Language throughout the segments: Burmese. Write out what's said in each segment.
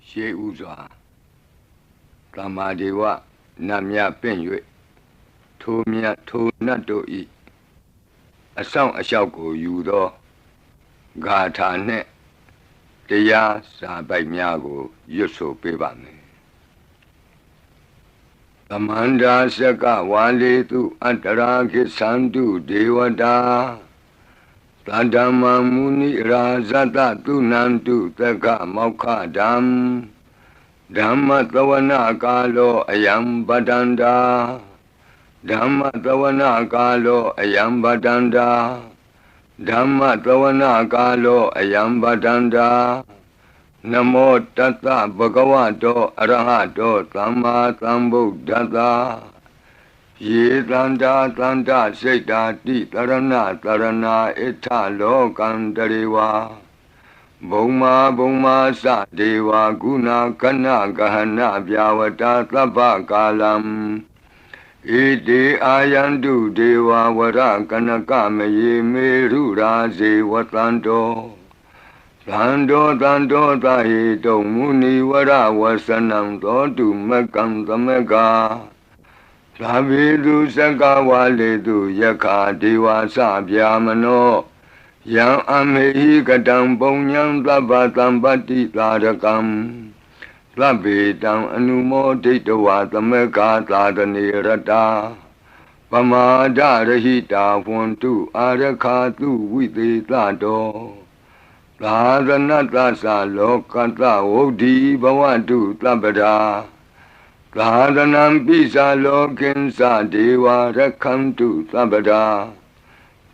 ရှေးဥစွာသမ္မာဒေဝနတ်မြတ်ပင့်၍ထိုမြတ်ထိုနတ်တို့ဤအဆောင်အလျှောက်ကိုယူသောဂါထာနှင့်တရားစာပိုက်များကိုရွတ်ဆိုပေးပါမယ်သမန္တာစကဝါလေတုအတ္တရာခိသန္တုဒေဝတာသတ္တမမုနိရာဇတတုနန္တုသက္ကမောက္ခဓမ္မဓမ္မသဝနာကာလောအယံပတန္တာဓမ္မသဝနာကာလောအယံပတန္တာဓမ္မသဝနာကာလောအယံပတန္တာနမောတတ္တဗဂဝတောအရဟတောသမ္မာသမ္ဗုဒ္ဓတ္တယေတန္တာတန္တစိတ်တာတိတရဏတရဏဣထလောကံတရေဝါဘုံမာသဒေဝဂုဏကနဂဟနဗျာဝတာသဗ္ဗကာလံဣတိအာယန္တုဒေဝဝရကနကမယေမေရုရာဇေဝတန္တောသန္တောသာဟိတုံမုနိဝရဝဆနံသောတုမကံသမကသာဝေတုစကဝါလေတုယက္ခာဒေဝသဗျာမနောယံအမေဟိကတံပုံညံသဗ္ဗသံပတ္တိသာရကံသဗ္ဗေတံအနုမောဒိတဝါသမကသာတနေရတာပမာဒရဟိတာဝန္တုအာရခာတုဝိသေသတောသာသနတ္တသလောကတ္တဝုဒ္ဓိဘဝတုသဗ္ဗရာသာသနံပိစာလောကိဉ္စဒေဝရက္ခန္တုသဗ္ဗရာ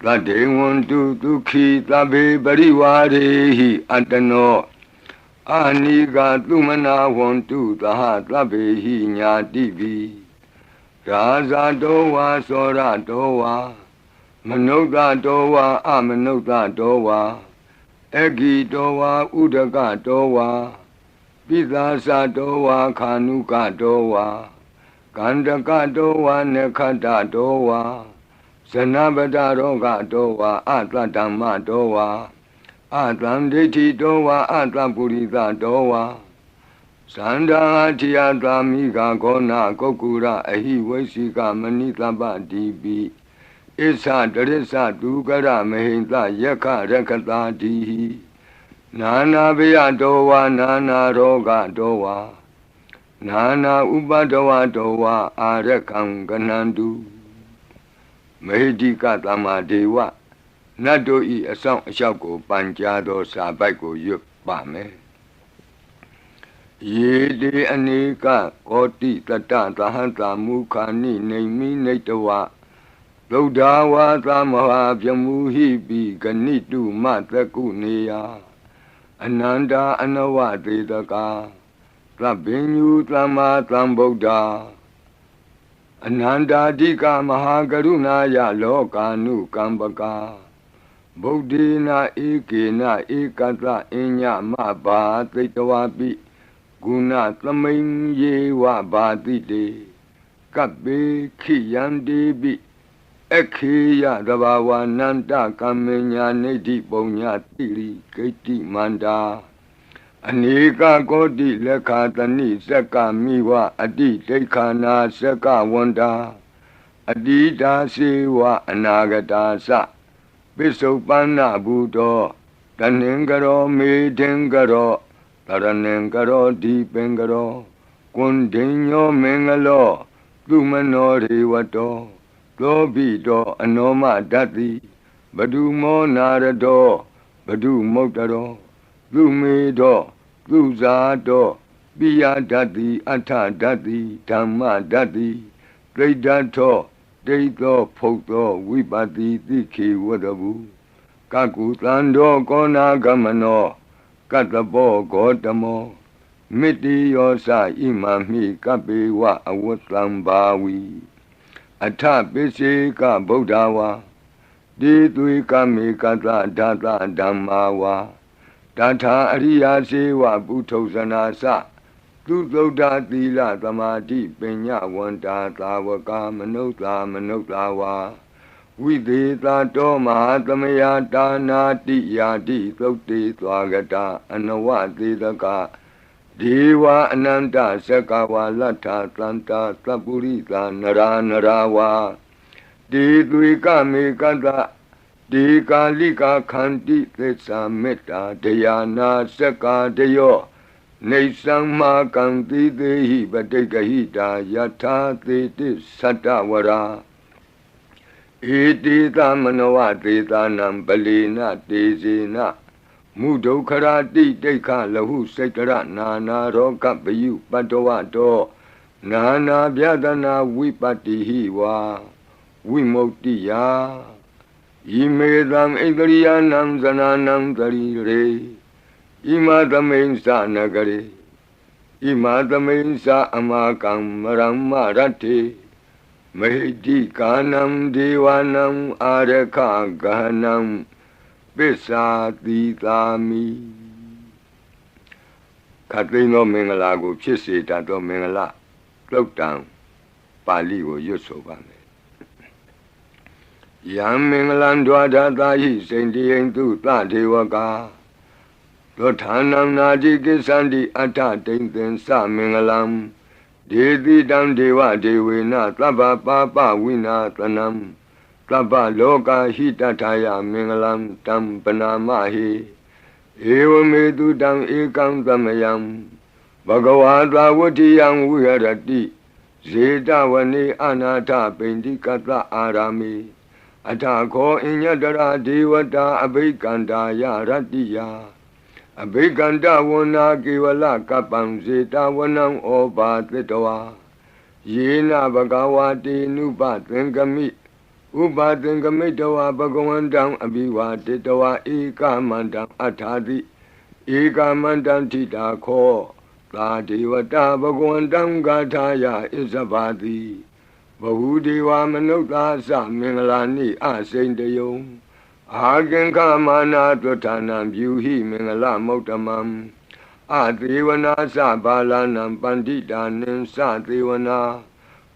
သတ္တေဝန္တုဒုက္ခိသဗ္ဗေပရိဝါရေဟိအတ္တနောအာနိကသုမနာဝန္တုသဟသဗ္ဗေဟိညာတိပိရာဇာတောဝါသောရတောဝါမနုဿတောဝါအမနုဿတောဝါအဂိတောဝါဥဒကတောဝါပိသာသတောဝါခာနုကတောဝါကန္တကတောဝါနခတတောဝါဇနပတရောဂတောဝါအတ္တဓမ္မတောဝါအတ္တံဒိဋ္ဌိတောဝါအတ္တပုရိသတောဝါသန္တာထိယသာမိဂါဂောနာကုက္ကုရအဟိဝိသိကမဏိသဗ္ဗတိပိဣသတရိစ္ဆဒုက္ကရမဟိန္တယက္ခရက္ခတာတိဟိနာနာဘယတောဝါနာနာရောဂတောဝါနာနာဥပဒဝတောဝါအာရခံကနန္တုမေဟိတိကသမ္မာဒေဝနတ်တို့ဤအဆောင်အလျှောက်ကိုပန်ကြားသောစာပိုက်ကိုရွတ်ပါမယ်ယေတိအနေကကောတိတတသဟံတာမုခာနိနေမိနေတဝသုဒ္ဓဝါသမဟာပြမူဟိပိဂဏိတုမတကုနေယအနန္တာအနဝသေတကာသဗ္ဗညုသမ္မာသမ္ဗုဒ္ဓအနန္တာတိကမဟာကရုဏာယလောကာနုကမ္ပကာဗုဒ္ဓေနဧကေနဧကတအညမဘာသိတဝပိဂုဏသမိန်ယေဝဘာတိတေကပ္ပေခိယန္တိပိခေယသဘာဝနန္တကမ္မညာနေတိပုံညာတိရိဂိတိမန္တာအနေကကောတိလက်ခာတဏိစက္ကမိဝအတိဒိဋ္ဌာနာစက္ကဝန္တာအတိတာစေဝအနာဂတာသပိစုပန္နဘူတောတဏင်္ဂရောမေထင်္ဂရောတရဏင်္ဂရောဒီပင်္ဂရောကွန်ဒိညောမင်္ဂလောသူမနောရေဝတောသောဘိတောအနောမဓတ္တိဘဒုမောနာရတောဘဒုမုတ်တရောသူမေတောသူဇာတောပိယဓတ္တိအထဓတ္တိဓမ္မဓတ္တိဒိဋ္ဌထောဒိဋ္ဌောဖုတ်သောဝိပတိတိခေဝတ္တဗုကကုသန္တောကောနာဂမနောကတ္တပောဂောတမောမိတိယောသဣမံမိကပ္ပေဝအဝတ္တံဘာဝီအထပိစေကဗုဒ္ဓဝါတိသွေကမေကတဓာတဓမ္မာဝါတထာအရိယာစေဝပုထုဇနာသသူသုဒ္ဓသီလသမာဓိပညာဝန္တာသာဝကမနုဿာဝါဝိသေသတောမဟာသမယတာနာတိယာတိသုတ်တေသွားကတာအနဝသေတက ဒေဝအနန္တစကဝါလတ္ထသန္တာသပ္ပုရိသနရာနရာဝါဒေသွေကမေကတဒေကာလိကာခန္တိသစ္စာမေတ္တာဒယာနာစကာတယောနေသံမာကံတိသေဟိပတိကဟိတာယထာသေတိသတ္တဝရာဧတိသမနဝသေသနံပလီနတေဇေနမုဒုခရာတိတိခလဟုစိတ်တရနာနာရောကပယုပတ္တဝတောနာနာဗျဒနာဝိပတ္တိဟိဝါဝိမု ക്തി ယာဣမေသံဣန္ဒရိယနံဇနာနံတရိရေဣမသမိန်သနဂရေဣမသမိန်သအမကံမရမရတ္တိမေတိကာနံဒေဝနံအာရခဂဟနံပစ္စာတိသာမိခတ်သိမ်းသောမင်္ဂလာကိုဖြစ်စေတတ်သောမင်္ဂလာသုတ်တံပါဠိကိုရွတ်ဆိုပါမယ်ယံမင်္ဂလံဒွါဒသာဟိစိန္တိယံသူသဒေဝကာသောဌာနံနာတိကိသန္တိအတ္ထတိန်သင်္စမင်္ဂလံဒေတိတံဒေဝဒေဝေနသဗ္ဗပါပဝိနာသနံသဗ္ဗလောကဟိတထာယမင်္ဂလံတံပနာမဟိဧဝမေတုတံဧကံသမယံဘဂဝါသဝတ္တိယံဝိဟရတိဇေတဝနေအနာထပိန္တိကတအာရာမိအထာခောအညတရာဒေဝတာအဘိကန္တာယရတ္တိယအဘိကန္တဝနာကေဝလကပ္ပံဇေတဝနံဩဘာသတ္တဝါယေနဘဂဝါတေနုပသင်္ကမိဥပသင်္ကမိတဝါဘဂဝန္တံအဘိဝါတေတဝါဧကမန္တံအထာတိဧကမန္တံထိတာခောသာဒေဝတာဘဂဝန္တံဂါထာယဣဇဘာတိဘဟုဒေဝမနုဿာသမင်္ဂလာနိအစိန်တယုံအာကင်္ခမာနာတွဋ္ဌာနံပြုဟိမင်္ဂလမௌတမံအသေဝနာသဘာလနံပန္တိတာနိသသေဝနာ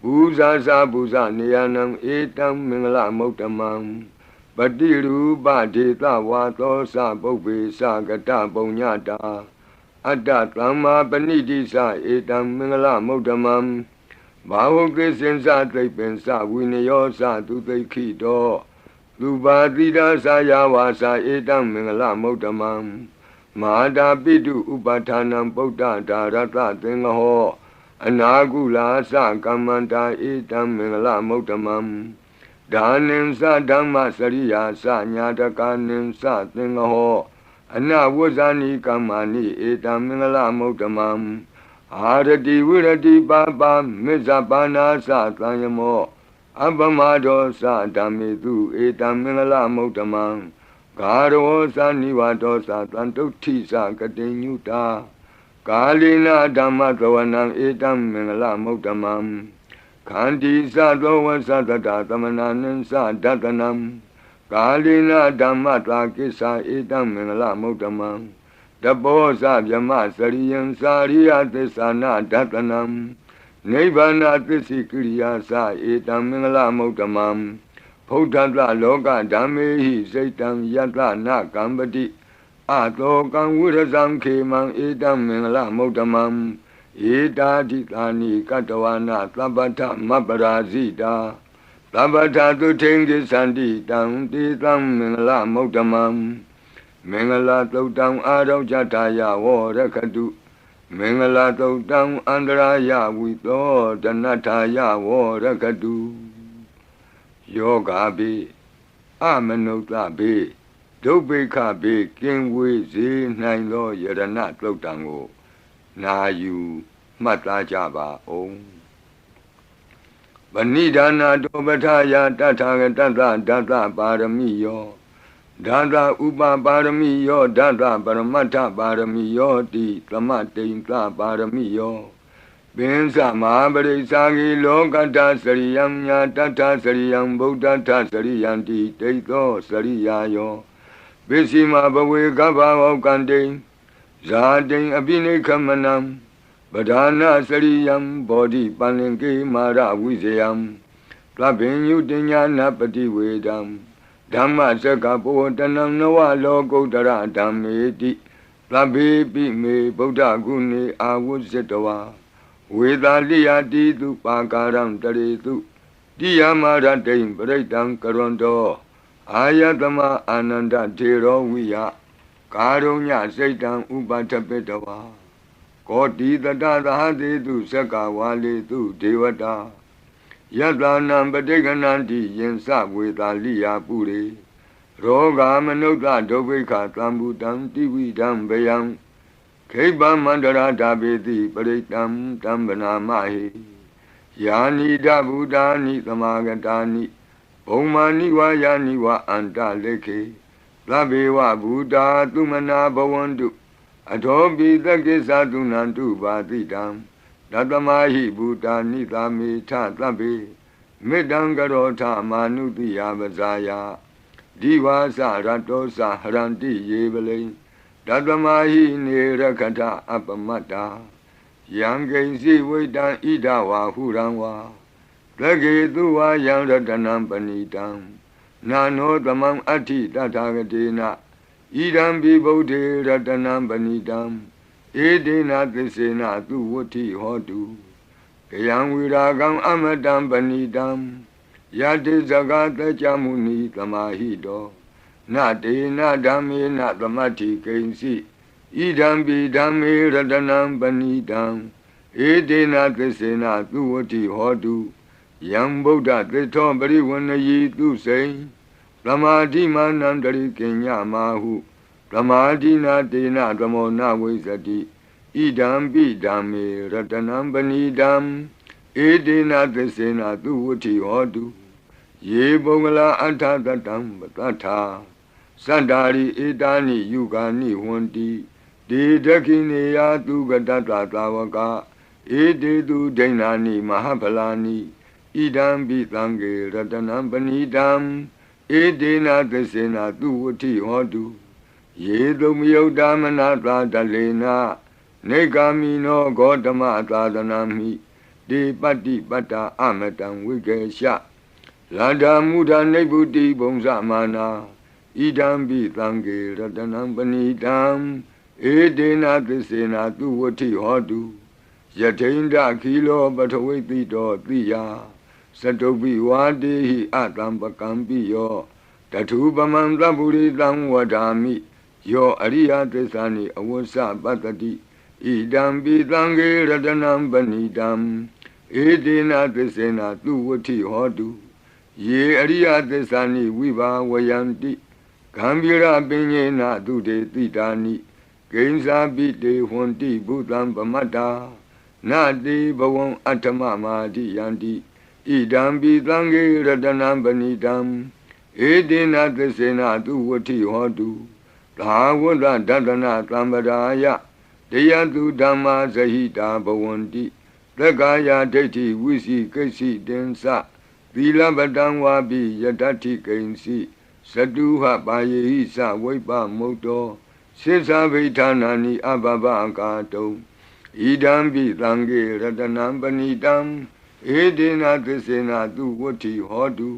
ဘူဇာသဘူဇနေယနံဧတံမင်္ဂလမௌတမံပတိရူပဒေသဝါသောသပုပ္ပေသကတပုံညတာအတ္တသမ္မာပဏိတိသဧတံမင်္ဂလမௌတမံဘာဝကိစင်္စသိပ္ပင်္စဝိနယောသသူသိခိတောလူပါတိဒါသာယဝါစာဧတံမင်္ဂလမௌတမံမဟာတာပိတုဥပဌာနံပုဒ္ဒဒါရတသင်္ဃဟောအနာကုလာသကမ္မန္တာဧတံမင်္ဂလမௌတမံဒါနင်္စဓမ္မစရိယာသညာတကာနင်္စသင်္ဃဟောအနဝဇ္ဇာနိကမ္မာနိဧတံမင်္ဂလမௌတမံအာရတိဝိရတိပါပါမေဇပါနာသသံယမောအပမဒောသဓမ္မေတုဧတံမင်္ဂလမௌတမံဂါရောသနိဝါဒောသတံတုဋ္ဌိသကတိညုတာကာလိနာဓမ္မသဝနံဧတံမင်္ဂလမௌတမံခန္တီသသောဝသတတသမနာနိသဒတနံကာလိနာဓမ္မတာကိစ္ဆာဧတံမင်္ဂလမௌတမံတဘောဇဗြမစရိယံစာရိယသစ္ဆာနာဒတနံနိဗ္ဗာနသစ္စိကိရိယာသဧတံမင်္ဂလမௌတမံဗုဒ္ဓတလောကဓမ္မေဟိစိတ်တံယတနာကံပတိအတောကံဝိရဇံခေမံဧတံမင်္ဂလမௌတမံဧတာတိသာနိကတဝနာသဗ္ဗထမပရာဇိတာသဗ္ဗထသုထိန်ကိသန္တိတံတေတံမင်္ဂလမௌတမံမင်္ဂလာသုတ်တံအာရောဇတာယဝရခတုမင်္ဂလာသုတ်တံအန္တရာယဝိသောတနထာယဝရခတုယောဂါပိအမနုဿပိဒုဗ္ဗေခပိကင်ဝေစေနိုင်သောယရဏသုတ်တံကိုနာယူမှတ်သားကြပါအောင်ဗဏိဒါနာတောပထာယတထာဂတသဒသပါရမိယောဒါသဥပပါရမိယောဒါသပရမတ္ထပါရမိယောတိသမတိန်သပါရမိယောပင်စမဟာပရိစ္ဆာဂိလောကတ္တစရိယံညာတတ္ထစရိယံဗုဒ္ဓတ္ထစရိယံတိတိသောစရိယာယောပစ္စည်းမဘဝေကဗ္ဗဝကံတိဇာတိအပိနိခမနံပဓာနာစရိယံဘောဓိပန္လင်ကေမာရဝိဇယံသဗ္ဗညုတညာနပတိဝေဒံဓမ္မစကပောတနံနဝလောကုတ္တရဓမ္မေတိ သဗ္ဗေပိမေဗုဒ္ဓဂုဏေအာဝုဇ္ဇတဝါဝေသာလိယတိတုပါကာရံတရေတုတိယမရတိံပရိတံကရွန်တောအာယတမအာနန္ဒထေရောဝိယကာရုညစိတ်တံဥပထပိတဝါကောတိတတသဟတေတုသက္ကဝါလေတုဒေဝတာယတနံပဋိက္ခဏန္တိယင်စဝေသာလိယပုရိရောဂာမနုဿဒုဗ္ဗိခသံဘူတံတိဝိဒံဘယံခိဗ္ဗမန္တရာဓာပေတိပရိတံတံဗနာမဟိယာနိဒဗုဒ္ဓာနိသမာဂတာနိဘုံမာနိဝါယာနိဝါအန္တလေခေသဗ္ဗေဝဗုဒ္ဓသုမနာဘဝန္တုအထောပိသက္ကိသသုနန္တုပါတိတံတတမဟိဗုဒ္ဓနိသာမေထသဗ္ဗေမေတ္တံကရောထမာနုတိယပဇာယဒီဝါစရတောစဟရန္တိယေပလိတတမဟိနေရခထအပမတ္တာယံကိဉ္စီဝိတံဣဒဝါဟုရံဝါသကေတုဝါယံရတနံပဏိတံနာနောသမံအဋ္ဌိတထာဂတေနဣဒံပိဗုဒ္ဓေရတနံပဏိတံဧဒေနသစ္စေနသူဝဋ္ဌိဟောတုကယံဝိရာဂံအမတံပဏိတံယတိဇဂတကြမုနိသမာဟိတောနတေနဓမ္မေနသမတ္ထိကိဉ္စီဣဒံပိဓမ္မေရတနံပဏိတံဧဒေနသစ္စေနသူဝဋ္ဌိဟောတုယံဗုဒ္ဓသစ္ထောပရိဝဏယီသူစိံသမာဓိမာနံတရိကိညမာဟုသမာဓိနာတေနသမောနဝိဇ္ဇတိဣဒံပိဓမ္မေရတနံပဏိတံဧဒေနသစ္စေနသူဝဋ္ဌိဟောတုယေပုဂ္ဂလာအထသတံပတ္ထာသန္တာရိဧတာနိယုဂာနိဟွန္တိဒေဒခိနေယသူကတတသာဝကဧတေတုဒိဏာနိမဟာဖလာနိဣဒံပိသံဃေရတနံပဏိတံဧတေနသစ္စေနသူဝဋ္ဌိဟောတုယေတုမယုတ်တမနာသာတလေနနေဂာမိနောဂေါတမသာသနာမိဒေပတ္တိပတ္တာအမတံဝိကေရှလန္ဒာမုဒာနိဗ္ဗုတိဘုံဇမာနာဣဒံပိသံဃေရတနံပဏိတံဧတေနသစ္စေနသူဝဋ္ဌိဟောတုယထိန္ဒခိလောပထဝိတိတောတိယသတုပိဝါတေဟိအတံပကံပိယောတထုပမံသဗ္ဗုရိတံဝဒာမိယောအရိယသစ္စာနိအဝစ္စပတ္တိဣဒံပိသံဃေရတနံပဏိတံဧတေနသစ္စေနသူဝဋ္ဌိဟောတုယေအရိယသစ္စာနိဝိဘာဝယန္တိဂံဗီရပညေနသူတေတိတာနိကိဉ္စာပိတေဟွန္တိဘုသံပမတ္တာနတေဘဝံအဋ္ဌမမာတိယန္တိဣဒံပိသံဃေရတနံပဏိတံဧတေနသစ္စေနသူဝဋ္ဌိဟောတုသာဝတ္တဒတနာသံပဒါယတယတုဓမ္မာဇဟိတာဘဝန္တိသက္ကာယဒိဋ္ဌိဝိစီကိစ္စိတင်္စသီလပတံဝါပိယတ္ထိကိဉ္စီသတုဟပါယေဟိသဝိပ္ပမုတ်တောစိသဗိဌာနာနိအဘဘအကာတုံဣဒံပိသံဃေရတနံပဏိတံဧတေနသစ္စေနသူဝဋ္ဌိဟောတု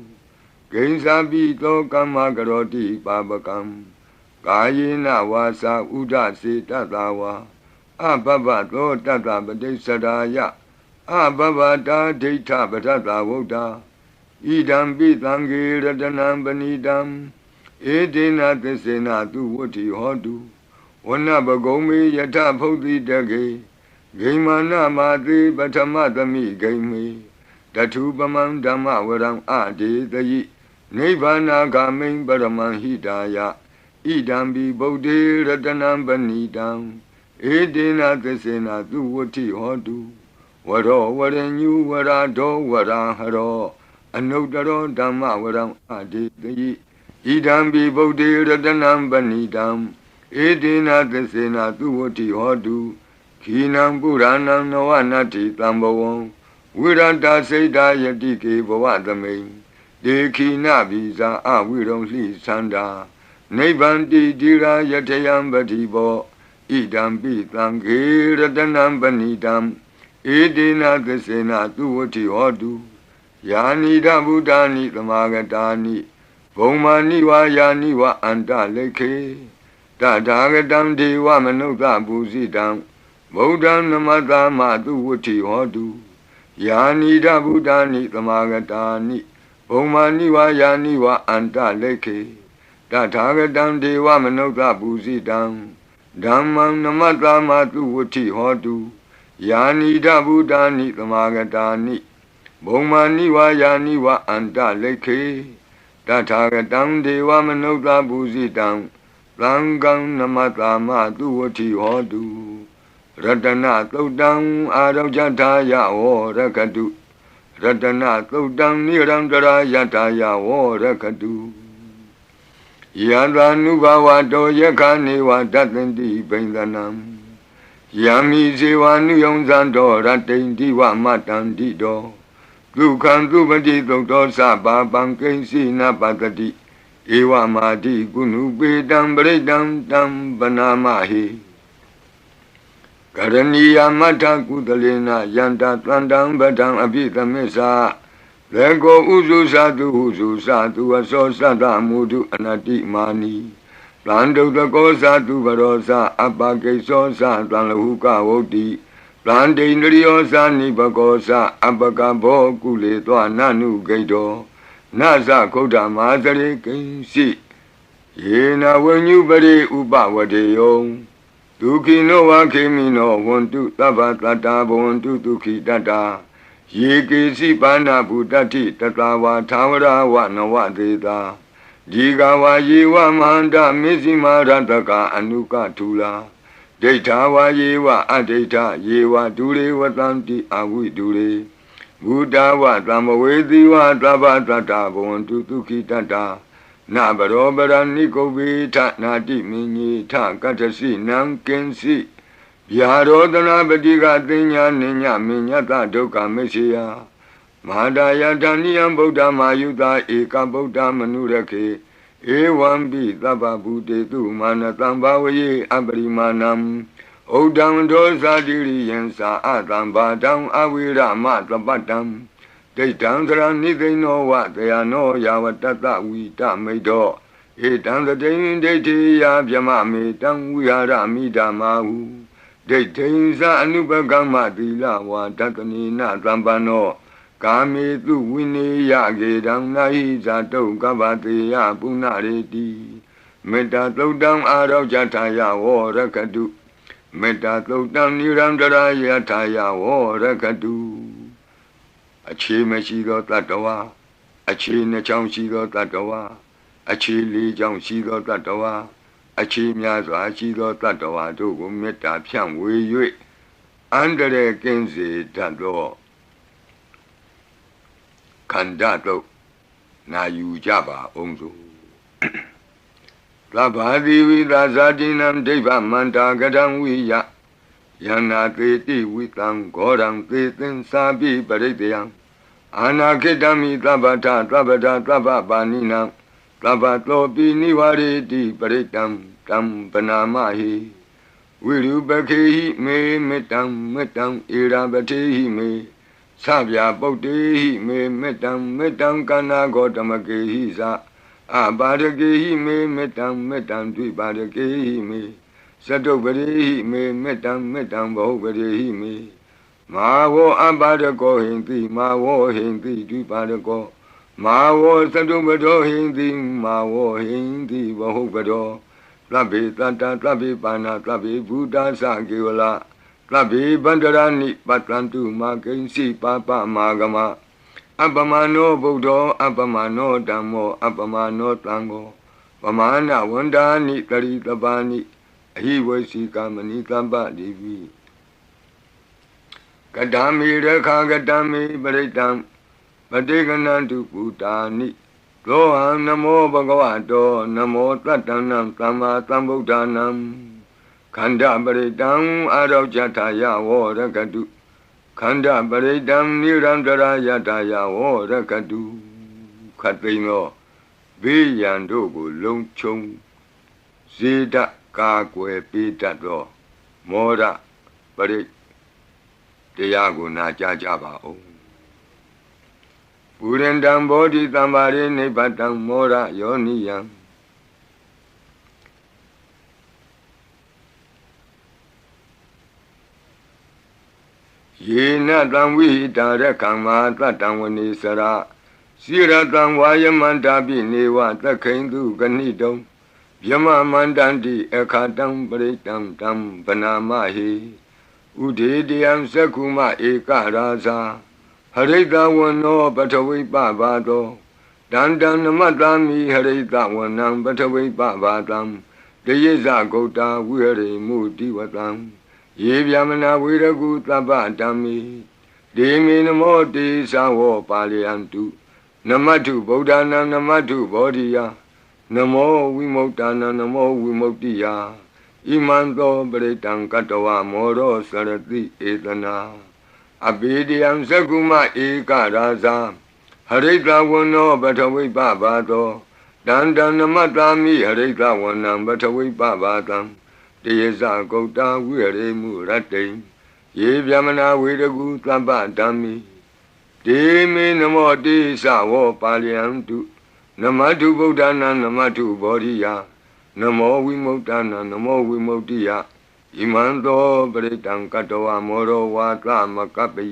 ဂိဉ္စာပိသောကမ္မကရောတိပါပကံကာယေနဝါစာဥဒစေတတဝါအဘဘသောတတပတိစ္ဆရာယအဘဘတာဒိဋ္ဌပထတဝုဒ္ဓဣဒံပိသံဃေရတနံပဏိတံဧတေနသစ္စေနသူဝဋ္ဌိဟောတုဝနပဂုံမေယထဖုတ်တိတကေဂိမာနမာတိပထမသမိဂိမေတထုပမံဓမ္မဝရံအဒေတယိနိဗ္ဗာနာဂမိံပရမံဟိတာယဣဒံပိဗုဒ္ဓေရတနံပဏိတံဧတေနသစ္စေနသူဝဋ္ဌိဟောတုဝရောဝရညုဝရာဒောဝရာဟရောအနုတ္တရောဓမ္မဝရံအဒေတယိဣဒံပိဗုဒ္ဓေရတနံပဏိတံဧတေနသစ္စေနသူဝဋ္ဌိဟောတုခိနံပုရဏံနဝနတ္ထိတံဘဝံဝိရတစိတ်တာယတိကေဘဝသမိန်ဒေခိနဗိဇာအဝိရုံလှိသန္တာနိဗ္ဗန္တိတိရာယထယံပတိဘောဣဒံပိသံဃေရတနံပဏိတံဧတေနသစ္စေနသူဝဋ္ဌိဟောတုယာနိဒဗုဒ္ဓာနိသမာဂတာနိဘုံမာနိဝါယာနိဝအန္တလိခေတ Tatagatam Deva Manuka Busidam Bodham Namatama Tu Vuti Hodu Yanida Buddhani Tamagatani Omaniwa Yaniwa Anta Leke Tatagatam Deva Manuka Busidam Dhammam Namatama Tu Vuti Hodu Yanida Buddhani Tamagatani Omaniwa Yaniwa Anta Leke Tatagatam Deva Manuka Busidam Langam Namatama Duwati Hodu Ratana Todang Arajataya O Rakadu Ratana Todang Nirandara Yataya O Rakadu Yadanubawa Do Yakaniwa Datandi Bendanam Yami Zewanu Yonzando Ratendi Wa Matandi Do Dukan Dubadi Doktor Saba Bankensi Napatati Ewa Madi Gunu Bedam Bredam Dam Banamahi Karaniya Mata Kudalena Yanta Tandam Badam Abita Mesa Lego Uzu Sadu Aso Sada Mudu Anati Mani Plando the Gosa tu Barosa Abake Sosa Tanahuka Odi Plande Nriosa Nibagosa Abakabo Kule Nanu Gaido Nasa Koda Mazare Kinsi Yena when you bade Uba Wadeyo Duki no Wakimi no want to Tabatata want to Duki Dada Yiki Sipana Budati Tatawa Tawara Wanawa Deda Jigawa Yewa Manda Mizima Rataka Anuka Tula Detawa Yewa Adeta Yewa Dure Watanti Awi Dure Buddha wa Tamawedi wa Tabatata Bontu Tuki Tata Nabarobara Nikobita Nati Mini Ta Katasi Nam Kensi Yarodana Badiga Dinya Ninya Minyata Doka Mesia Madaya Daniam Buddha Mayuda Eka Buddha Manurake Ewambi Taba Bude Tu Manatambawe Abrimanam Odam Dosa Diriyensa Adam Badam Awira Matabatam They Tanzra they know what they are no Yawatata Wita Medo Etan the day they tea Yamami Tam Wiara Midamahu They Tanza Anubagama Dila Watanina Zambano Kami Tu Winnie Yagedam Nahiza To Gavatia Punareti Meta Todam Arau Jataya or Rakadu Meta Todam Nirandara Yataya or Rakadu Achi Meshido Tatawa Achi Nacham Shido Tatawa Achi Li Jam Shido Tatawa Achi Miazo Shido Tatawa to Meta Pian Wei Under the Kenzi Tado Kandato Na Yujaba Onzo Labadi Vidazadinam Deva Manta Gadam Wiya Yana Teti Witam Godam Tetin Sabi Baridiam Anakidami Tabata Tabata Tababanina Tabato Biniwari Di Baritam Tam Panamahi Wiru Bakehi Me Metam Irabati Me Sabya Boti Me Metam Kana Gotamakehi Sa Abadakehi Me Metam Dibadakehi Me Sato Bari Me Metam Bohari Me Mawo Abadako Hindi Mawo Hindi Dibadako Mawo Sato Bado Hindi Mawo Hindi Bohobado Labi Tata Labi Pana Labi Buddha Sagiwala Labi Bandarani Patlantu Makensi Papa Magama Abamano Buddha Abamano Damo Abamano Tango Pamana Wandani Karitabani He was Kamani Tamba Devi Kadami Reka Gadami Baritam Badiganantu Putani Loham Namo Bhagavato Namo Tatanam Tama Tambudanam Kanda Baritam Arajataya Rakadu Kanda Baritam Nirandara Yataya Rakadu Katino Viyandogo Longchong Zida Kakwe Pitato Mora Pari Tiago Najajaba O Purendam Bodhi Tambari Nipatam Mora Yoniyam ယေနတံဝိဟိတာရခံမာတတံဝနေစရစိရတံဝါယမန္တာပိနေဝသခိန်တုကဏိတုံဗျမမန္တန္တိအခါတံပရိတံတံဗနာမဟိဥဒေတယံသက္ခုမဧကရာဇာဟရိတဝနောပထဝိပဘာသောဒန္တံနမတ္တာမိဟရိတဝနံပထဝိပဘာတံတယေဇဂௌတာဝိဟရိမုတိဝတံယေဗျမနာဝေရကုသဗ္ဗဓမ္မိဒေမေနမောတေသဝောပါလယန္တုနမတုဗုဒ္ဓနာနမတုဘောဓိယနမောဝိမု ക്ത နာနမောဝိမု ക്തി ယဣမံသောပရိတံကတဝမောရောစရတိဧတနာအဘေဒယံသက္ကုမဧကရာဇာဟရိတဝနောပထဝိပဘာသောဒန္တံနမတ္တာမိဟရိတဝနံပထဝိပဘာတံတယေဇဂௌတာဝိဟရိမုရတ္တိယေဗျမနာဝေရကုသဗ္ဗဓမ္မိဒေမေနမောတိသဝောပါလယန္တုနမတုဗုဒ္ဓနာနမတုဘောဓိယနမောဝိမု ക്ത နာနမောဝိမု ക്തി ယဣမံသောပရိတံကတဝမောရောဝါသမကပ္ပိ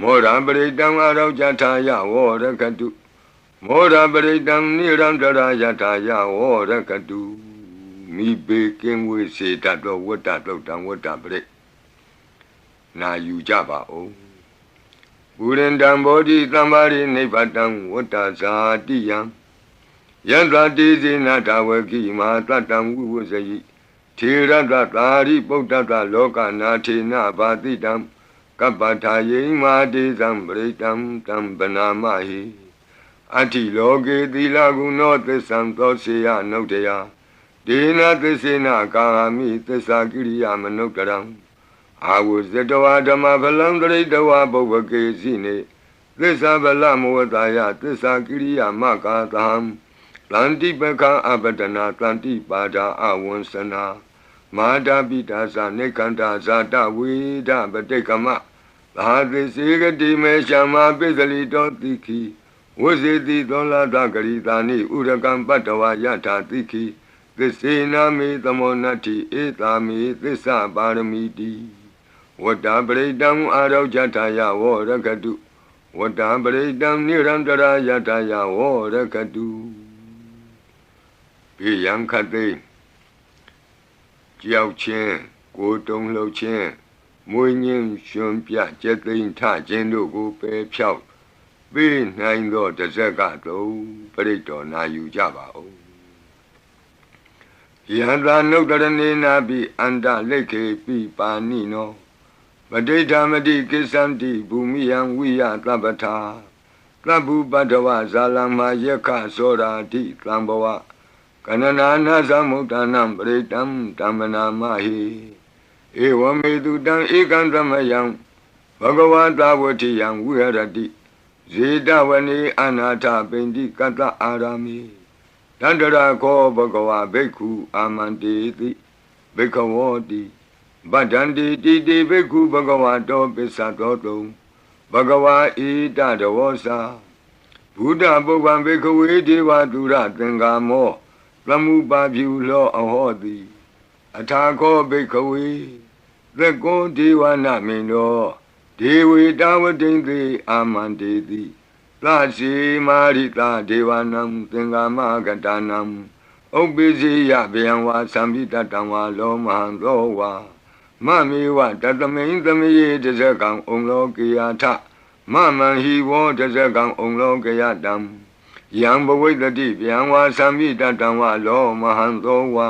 မောရပရိတံအရောကြထာယဝောရကတုမောရပရိတံနိရန္တရာယထာယဝောရကတုမိဘေကင်းဝေစေတတ်သောဝတ္တတုတ်တံဝတ္တပရိနာယူကြပါဦးပုရိန္တံဘောဓိသမ္မာရိနိဗ္ဗတံဝတ္တဇာတိယံယန္တတိဇေနတဝကိမာတတံဝိဝဇယိထေရတသာရိပုတ္တတလောကနာထေနဘာတိတံကပ္ပထာယိမာတေဇံပရိတံတံဗနာမဟိအတ္တိလောကေသီလဂုဏောသစ္ဆံသောစေယနုတ္တယဒေနသစ္စေနကာမိသစ္စာကိရိယာမနုတ္တရံအာဝဇတဝါဓမ္မဖလံတရိတဝါပုဗ္ဗကေစီနေသစ္စာဗလမဝတ္တယသစ္စာကိရိယာမကာသံတန္တိပခာအပတနာတန္တိပါဒာအဝန္စနာမာတာပိတာသနေကန္တာဇာတဝေဒပတိကမသာသစေကတိမေရှမပိစလိတောတိခိဝဇေတိသောလာတဂရိတာနိဥရကံပတ္တဝါယထာတိခိသစ္စေနာမေသမောနတ္တိဧတာမေသစ္စာပါရမီတိဝတ္တပရိတံအာရောကြထာယဝောရကတုဝတ္တပရိတံနိရန္တရာယထာယဝောရကတုဘေယံခတိကြောက်ခြင်းကိုယ်တုံလှုပ်ခြင်းမွေးငင်းရှင်ပြကျက်သိမ်းထခြင်းတို့ကိုပယ်ဖြောက်ပေးနိုင်သောတဇက်ကတုံပရိတော်နာယူကြပါဦးယန္တာနုတ္တရဏေနာပိအန္တလိခေပိပါဏိနောပဋိဋ္ဌာမတိကိစ္ဆန္တိဘူမိယံဝိယသဗ္ဗထာသဗ္ဗုပတ္တဝဇာလမယက္ခသောရာတိသံဘဝကနနာနာသမုဒ္ဒနာပရိတံတမ္မနာမဟိဧဝမေတုတံဧကံသမယံဘဂဝတာဝတိယံဝိဟရတိဇေတဝနေအနာထပိန္တိကတ္တအာရမိတန္တရာခောဘဂဝဘိက္ခုအာမန္တေတိဘိက္ခဝောတိဗဒ္ဒန္တိတိတိဘိက္ခုဘဂဝတောပစ္စသောတုံဘဂဝါဣတတဝောစာဘုဒ္ဓပုဗ္ဗံဘိက္ခဝေဒေဝတုရသင်္ကာမောသမုပါပြုလောအဟောတိအထာခောဘိက္ခဝေသက္ကောဒေဝနာမိန်သောဒေဝေတဝတိံသေအာမန္တေတိသစီမာရိတာဒေဝနံသင်္ကာမကတနံဥပ္ပိစီယဗျံဝါသံပိတတံဝါလောမဟံသောဝါမမေဝတတမိန်သမယေတဇကံဩလောကေယထမမံဟိဝောတဇကံဩလောကေယတံယံဘဝိတတိဗျံဝါသံပိတတံဝါလောမဟံသောဝါ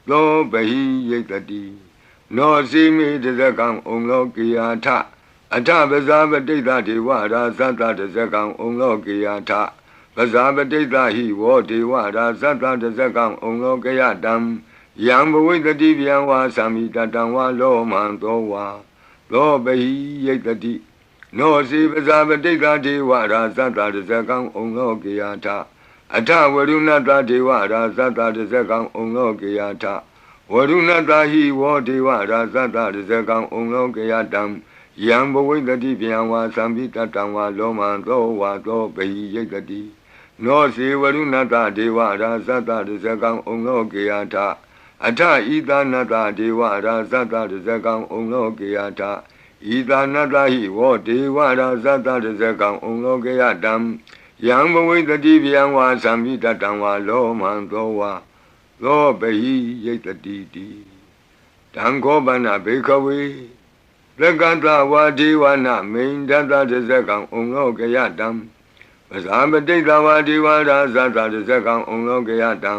သောဘဟိယိတတိနောစီမေတဇကံဩလောကေယထအထပဇာပတိတ္တဒေဝရာဇတတဇကံဩလောကေယထပဇာပတိတ္တဟိဝောဒေဝရာဇတတဇကံဩလောကေယတံယံဘဝိတတိဗျံဝါသံမိတတံဝါလောမံသောဝါသောဘဟိယိတတိနောစီပဇာပတိတ္တဒေဝရာဇတတဇကံဩလောကေယထအထဝရုဏတဒေဝရာဇတတဇကံဩလောကေယထဝရုဏတဟိဝောဒေဝရာဇတတဇကံဩလောကေယတံယံဘဝိတတိဗျံဝါသံပိတတံဝါလောမံသောဝါသောဘဟိယိတတိနောစီဝရုဏတဒေဝရာဇတတဇကံဩလောကေယထအထဣသနတဒေဝရာဇတတဇကံဩလောကေယထဣ ဤသာနတဟိဝောဒေဝရာဇတတဇကံဩလောကေယတံယံဘဝိတတိဗျံဝါသံမိတတံဝါလောမံသောဝါသောပဟိယိတတိတိတံခောပနဘေခဝေလကတဝါဒေဝနာမိန်တတတဇကံဩလောကေယတံပဇာပတိတဝါဒေဝရာဇတတဇကံဩလောကေယတံ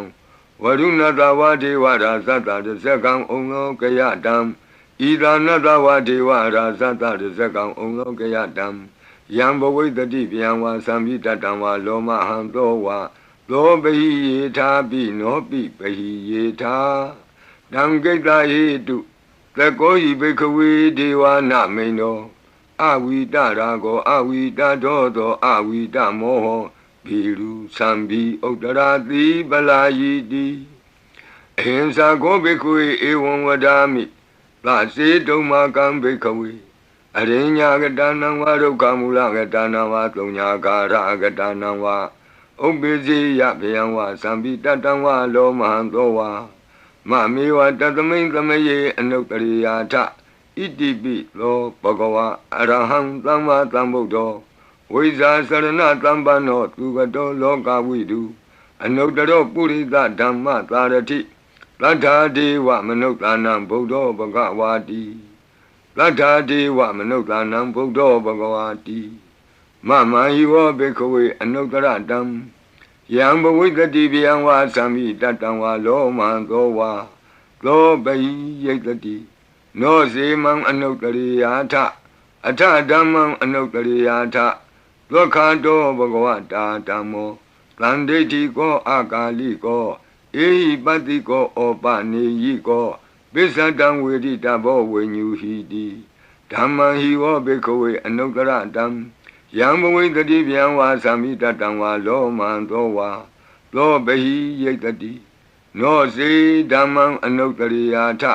ဝရုဏတဝါဒေဝရာဇတတဇကံဩလောကေယတံဣဒာနတဝါဒေဝရာဇတတဇကံဩလောကေယတံယံဘဝိတတိဗျံဝါသံမိတတံဝါလောမဟံသောဝါသောပဟိယေထာပိနောပိပဟိယေထာတံကိတ္တဟိတုသကောယိဘိခဝေဒေဝနာမိန်တောအဝိတရာကောအဝိတတောသောအဝိတမောဟဘိရုသံဘိဥတ္တရာတိပလာယိတိအဟိံစာကောဘိခဝေဧဝံဝဒာမိသစေတုံမာကံဘိခဝေအရိညာကတနံဝါဒုက္ခမူလကတနံဝါသုံးညာကာရကတနံဝါဥပ္ပိစေယဗျံဝါသံပိတတံဝါလောမဟံသောဝါမမေဝတသမိန်သမယေအနုတ္တရိယာထဣတိပိသောဘဂဝါအရဟံသမ္မာသမ္ဗုဒ္ဓောဝိဇာစရဏသမ္ပန္နောသူကတောလောကဝိတုအနုတ္တရောပုရိသဓမ္မသာရတိသတ္ထာဒေဝမနုဿာနံဗုဒ္ဓောဘဂဝါတိသတ္ထာဒေဝမနုဿာနံဗုဒ္ဓောဘဂဝါတိမမဟိဝောဘေခဝေအနုတ္တရတံယံဘဝိတတိဗျံဝါသံမိတတံဝါလောမံသောဝါသောပဟိယိတတိနောစေမံအနုတ္တရိယာထအထဓမ္မံအနုတ္တရိယာထဒုက္ခတောဘဂဝတာဓမ္မောသန္တိတိကောအာကာလိကောဧဟိပတ္တိကောဩပနေယိကောပိစ္ဆတံဝေတိတဘောဝိညူဟိတိဓမ္မံဟိဝောဘေခဝေအနုတ္တရတံယံဘဝိတတိဗျံဝါသံမိတတံဝါလောမံသောဝါသောပဟိယိတတိနောစေဓမ္မံအနုတ္တရိယာထ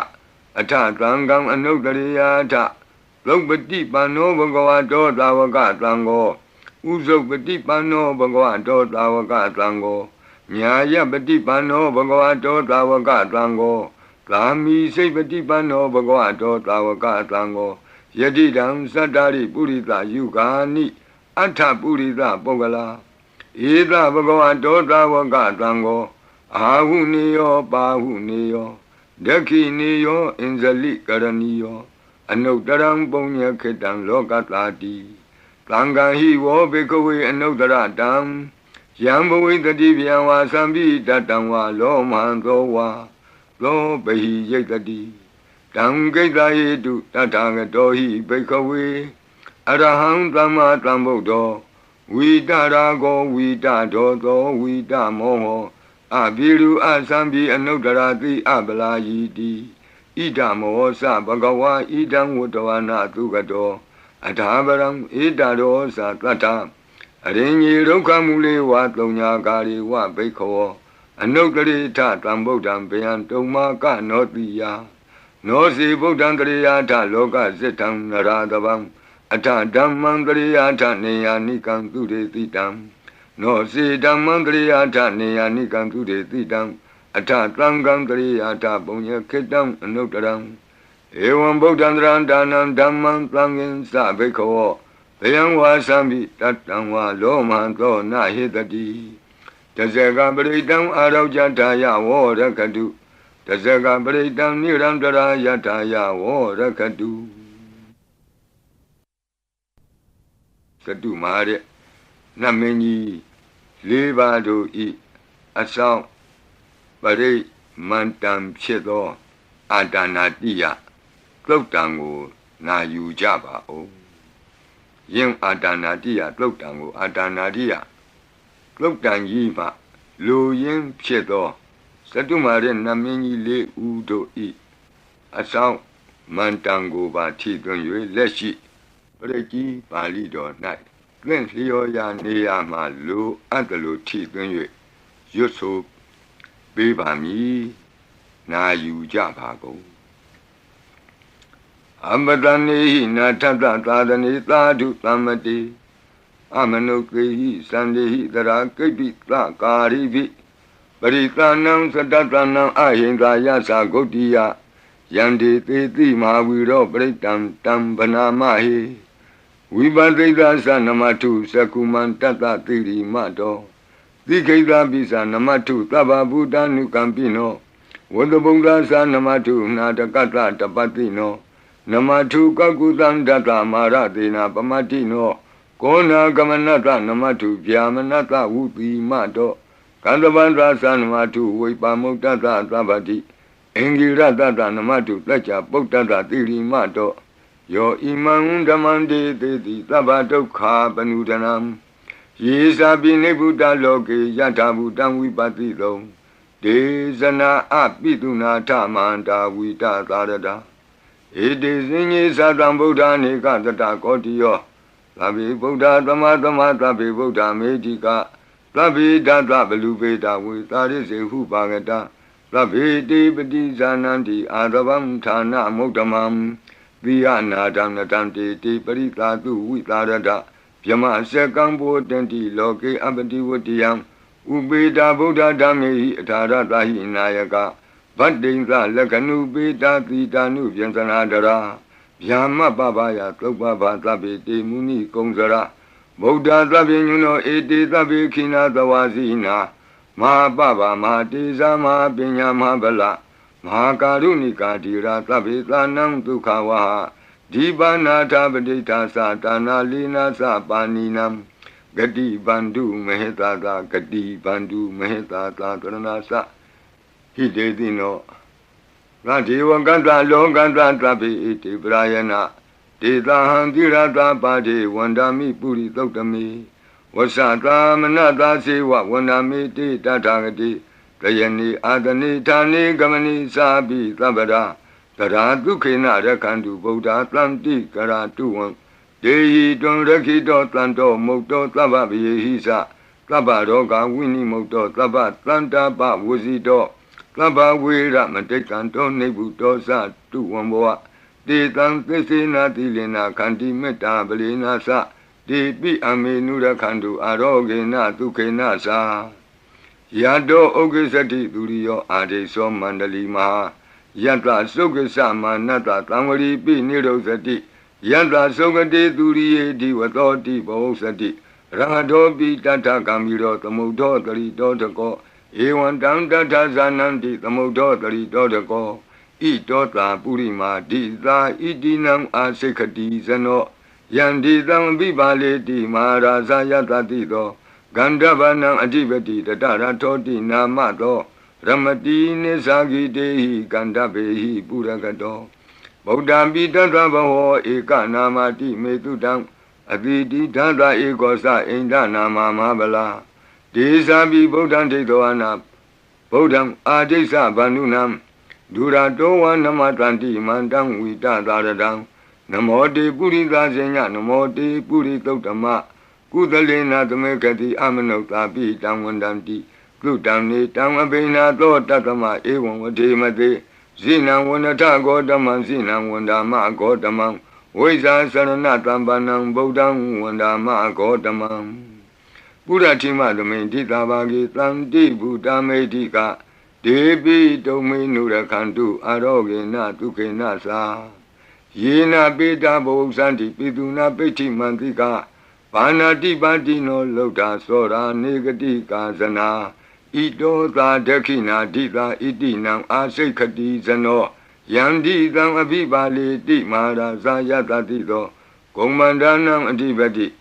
အထသံဃံအနုတ္တရိယာထသုပတိပန္နောဘဂဝတောသာဝကသံဃောဥဇုပတိပန္နောဘဂဝတောသာဝကသံဃောညာယပတိပန္နောဘဂဝတောသာဝကသံဃောသာမိစိတ်ပတိပန္နောဘဂဝတောသာဝကသံဃောယတိတံသတ္တရိပုရိသယုဂာနိအထပုရိသပုဂ္ဂလာဧသဘဂဝတောသာဝကသံဃောအာဟုနေယောပါဟုနေယောဒက္ခိနေယောအင်ဇလိကရဏီယောအနုတ္တရံပုညခေတံလောကတာတိသံဃာဟိဝောဘေကဝေအနုတ္တရတံယံဘဝိတတိဗျံဝါသံပိတတံဝါလောမံသောဝါသောပဟိယိတတိတံကိတ္တဟိတုတထာဂတောဟိဘေကဝေအရဟံသမ္မာသမ္ဗုဒ္ဓောဝိတရာကောဝိတဒောသောဝိတမောဟောအဘိရုအသံပိအနုတ္တရာတိအပလာယိတိဣဒမောသဘဂဝါဣဒံဝတ္တဝနာသုကတောအထာပရံဣဒရောသတတ္ထအရိညေဒုက္ခမူလေဝသုံးညာကာရိဝဘိခောအနုတ္တရိထတံဗုဒ္ဓံဗျံတုံမာကနောတိယနောစီဗုဒ္ဓံတရိယာထလောကဇိတံနရာတဗံအထဓမ္မံတရိယာထနေယာနိကံသူရေတိတံနောစီဓမ္မံတရိယာထနေယာနိကံသူရေတိတံအထသံဃံတရိယာထပုံညခေတံအနုတ္တရံဧဝံဗုဒ္ဓံတရံဒါနံဓမ္မံသံဃင်္စဘိခောဗျံဝါသံပိတတံဝါလောမံသောနဟိတတိတဇဂပရိတံအာရောဇတာယဝောရခတုတဇဂပရိတံနိရံတရာယတာယဝောရခတုသတုမာရဲ့နမင်းကြီးလေးပါးတို့ဤအဆောင်ပရိမန္တံဖြစ်သောအာဒါနာတိယသုတ်တံကိုနာယူကြပါဦးယင်အာဒါနာတိယသုတ်တံကိုအာဒါနာတိယသုတ်တံကြီးမှလူရင်းဖြစ်သောသတုမာရဲ့နမင်းကြီးလေးဦးတို့ဤအဆောင်မန္တံကိုပါထိသွင်း၍လက်ရှိပရိကြီးပါဠိတော်၌သင်လျော်ရာနေရာမှာလူအပ်တယ်လို့ထိသွင်း၍ရွတ်ဆိုပေးပါမည်နာယူကြပါကုန်အမတနေဟိနာထတသာသနေသာဓုသမ္မတိအမနုကေဟိသန္တေဟိတရာကိပိသကာရိပိပရိသနံသတ္တနံအဟိန္ဒာယသဂုတ်တိယ Yandi Titi Mahaviro Pritam Tam Banamahi Vibadita Sanamatu Sakuman Tata Tiri Mato Dikeda Bisa Namatu Taba Buddha Nukampino Wadabunga Sanamatu Natakata Tapatino Namatu Kakutan Data Maratina Pamatino Kona Gamanata Namatu Vyamanata Upi Mato Kandavandra Sanamatu Vipamutata Tabati Engirata Namatu Tacha Potata Tiri Mato Yo Imam Damande Teti Tabato Ka Panudanam Yesa Binebuta Loke Yatabutam Vipatito Desana Apituna Tamanta Vita Tarada It is in Sadam Buddha Nikata Kotio Tabi Buddha Tamatama Tabi Buddha Medica Tabi Data Belubeta with Taris Hupagata Tabi Debati Zananti Adabam Tana Motamam Viana Damnatanti Tiparita Tu Vitarada Yama Sekambo Tenti Loke Abati Wutiam Ubeda Buddha Dami Taratahi Nayaka Badinga Lakanu Beta Titanu Vyantanadara Yama Babaya Topaba Tabi Muni Kongzara Buddha Tabinuno Eti Tabi Kina Tawazina Ma Baba Ma Tiza Ma Pinya Mabala Ma Karunika Tira Tabi Tanam Tukawaha Dibana Tabadita Satana Lina Sapaninam Gadi Bandu Mehetata Gadi Bandu Mehetata Taranasa Hidedino Radiwa Ganda Longanda Tabi Iti Brayana Dita Handirata Padi Wandami Puri Totami Wasata Manata Sewa Wandami Ti Tatagati Kayani Adani Tani Gamani Sabi Tabada Tara Dukina Rakandu Buddha Tlanti Karatuan Dehi Don Rakito Tlanto Mokto Tababi Hisa Tabaroga Winnie Mokto Tabat Tlanta Ba Wuzito Taba Wira Matekanto Nebuto Sa Tuamboa De Tan Tesina Tilina Kanti Meta Belina Sa De Pi Amenura Kandu Arogena Tukena Sa Yado Ogesati Durio Ade So Mandali Maha Yanta Sokasa Manata Tamari Pi Nirosati Yanta Sokate Duriye Diwatoti Bosati Rangadobi Tata Kamiro Tamudo Tari Dotako Ewan Tanta Zananti Tamudo Tari Dotako I Dota Purima Dita Idinam Asekati Zano Yandi Tam Bibale Di Maharaza Yatatito Gandavanam Adibati Tatara Toti Namato Ramati Nesagi Dehi Gandabehi Puragato Buddha Bidata Baho Eka Namati Metudam Aditi Tata Ekosa Inda Nama Mabala Desabi Buddha Tedoana Buddham Adesa Banunam Durato Namatanti Mandam Vita Taradam Namote Purita Zenya Namote Puritotama Kudalena Tamekati Amanota Pitam Wandanti Kutamni Tamabina to Tatama Ewan Vademate Zina Wanata Godaman Zina Wandama Godamam Weza Saranatambanam Bodam Wandama Godamam Buddha Tima Domenti Tabagi Tanti Buddha Medika Debi Domi Nurakantu Arogena Tukena Sa Yena Beta Bosanti Piduna Peti Mantika Panati Bandino Lota Sora Negati Kazana Ito Ta Dekina Dita Itinam Asekati Zano Yandi Tam Abibali Di Mara Zayatatido Komandanam Adibati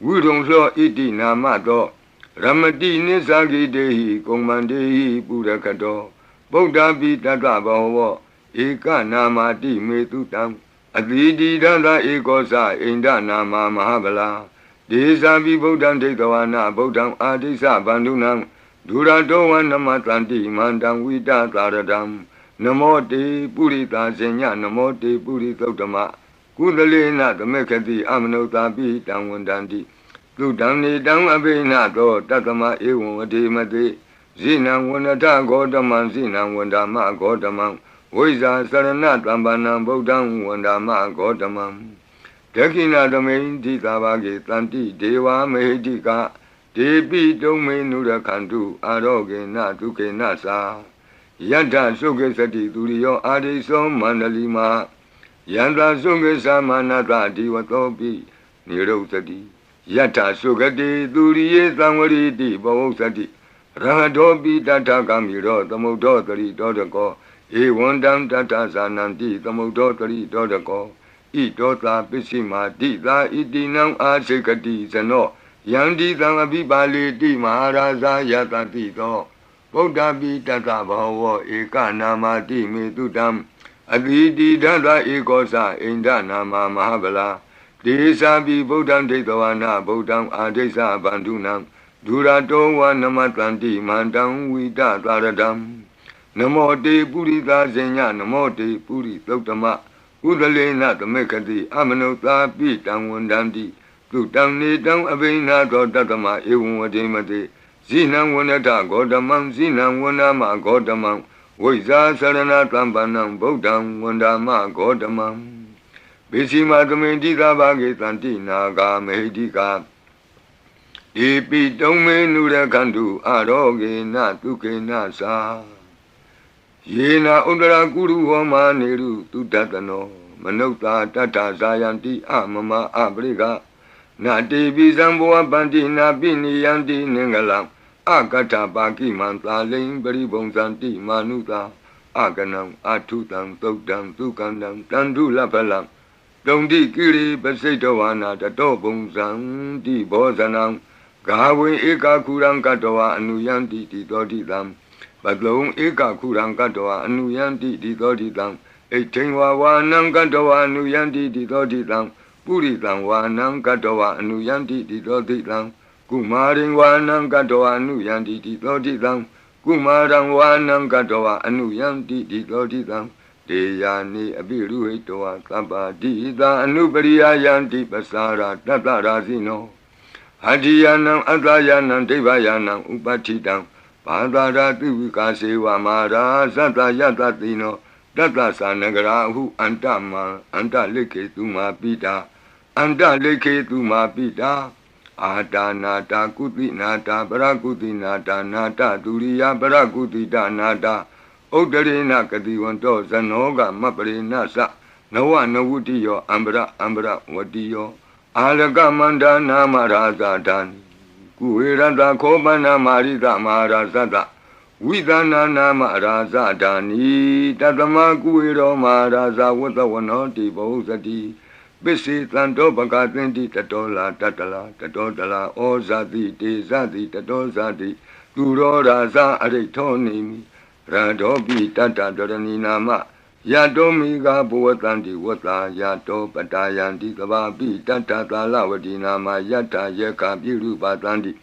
Wudong Lo Iti Namato Ramati Nisagi Dehi Komandehi Purakato Buddha Bitata Baho Eka Namati Metutam Adidi Dada Ekosa Inda Nama Mahabala Desabi Buddham Tekawana Buddham Adisa Bandunam Duradowan Namatanti Mandam Vita Taradam Namote Purita Zenya Namote Puritotama Kudalena Tamekati Amanota Pitam Wandanti Tudamni Dam Abena To Tatama Ewan Vademate Zina Wanata Godaman Zina Wandama Godamam Weza Sarana Tambanam Bodam Wandama Godamam Dekina Domain Titabagi Tanti Deva Mehedika Debi Domain Nurakantu Aroge Natuke Nasa Yata Suke Sati Turiyo Adiso Mandalima Yanta Suke Samanata Divatopi Niro Sati Yata Sukati Turiye Samari Divo Sati Rahatopi Tata Kamiro Tamodotari Dodako Ewandam Tata Sananti Tamodotari Dodako Idota Pisima Dita Itinam Asekati Sano Yandi Tangabibali Di Maharaja Yatati Do Buddha Tata Bhava Eka Nama Di Metutam Aditi Dada Ekosa Inda Nama Mahabala Desa Bi Buddham Detawana Buddham Adesa Bandunam Durato Wa Namatanti Mandam Vita Taradam Namo Te Purita Zenya Namo Te Puri Totama Udalena Tamekati Amanota Pitang Wandandi Tutam Nidam Abina Tatama Ewadimate Zinam Wanata Godamam Zinam Wanama Godamam Wiza Sarana Tampanam Bodam Wandama Godamam Bishima Tumendika Bagitanti Naga Medika Ipi Tome Nura Kandu Aroge Na Tuke Nasa Yena Undra Guru Homa Neru Tutatano Manota Tata Zayanti Amama Abriga Na Devi Zamboa Bandina Bini Yanti Ningalam Akata Baki Manta Ling Beribong Santi Manuta Aganam Atutam Tokdam Tukandam Tandu Lapalam Dondi Kiri Basedowana Tatobong Santi Bozanam Gawe Eka Kurang Katoa Anuyanti Titodidam Badlong Eka Kurang Katoa Anuyanti Titodidam Etingwa Wanang Katoa Anuyanti Titodidam Puritang Wanang Katoa Anuyanti Titodidam Kumaring Wanang Katoa Anuyanti Titodidam Kumarang Wanang Katoa Anuyanti Titodidam Deyani Abiru Etoa Sabadida Anubariya Yanti Pasara Tatarazino Hadiyanam Atayanam Devayanam Upatidam Padara Tuvika Sewa Mara Sata Yatatino Tata Sanagarahu Antama Anta Leke Tuma Pita Anta Leke Tuma Pita Ata Nata Kuti Nata Parakuti Nata Nata Turiya Parakuti Nata Udarina Kadiwanto Zanoga Mapare Nasa Nawa Nawutiyo Ambra Ambra Watiyo Alaga Manda Namaraza Dani Kuiranda Kobana Marida Marazada Vidana Namaraza Dani Tatama Kuiro Maraza Watawanoti Bozati Bisi Tanto Bagatinti Tatola Tatala Tatotala Ozati Tezati Tatozati Turo Raza Aretonimi Radobi Tata Doraninama Yadomiga Buatanti Wata Yato Patayanti Kababi Tata Talawadinama Yata Yeka Biru Batanti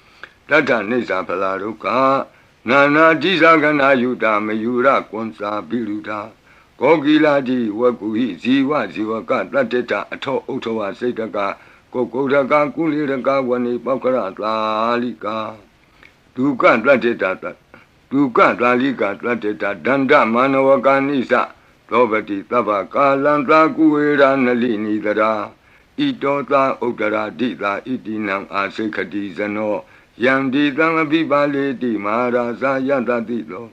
Tata Nisa Palaruka Nana Jizagana Yuda Mayura Konsa Biruta Kogila Di Wakuhi Ziwa Ziwaka Tateta Ato Otoa Setaka Kokodaka Kuliraka Wani Pakara Lalika Duka Tateta Duka Lalika Tateta Danda Manawaka Nisa Robati Tava Kalanta Kuera Nalini Dara Itota Utara Dita Itinam Asekati Zano Yandi Tangabibale Di Maharaza Yantadito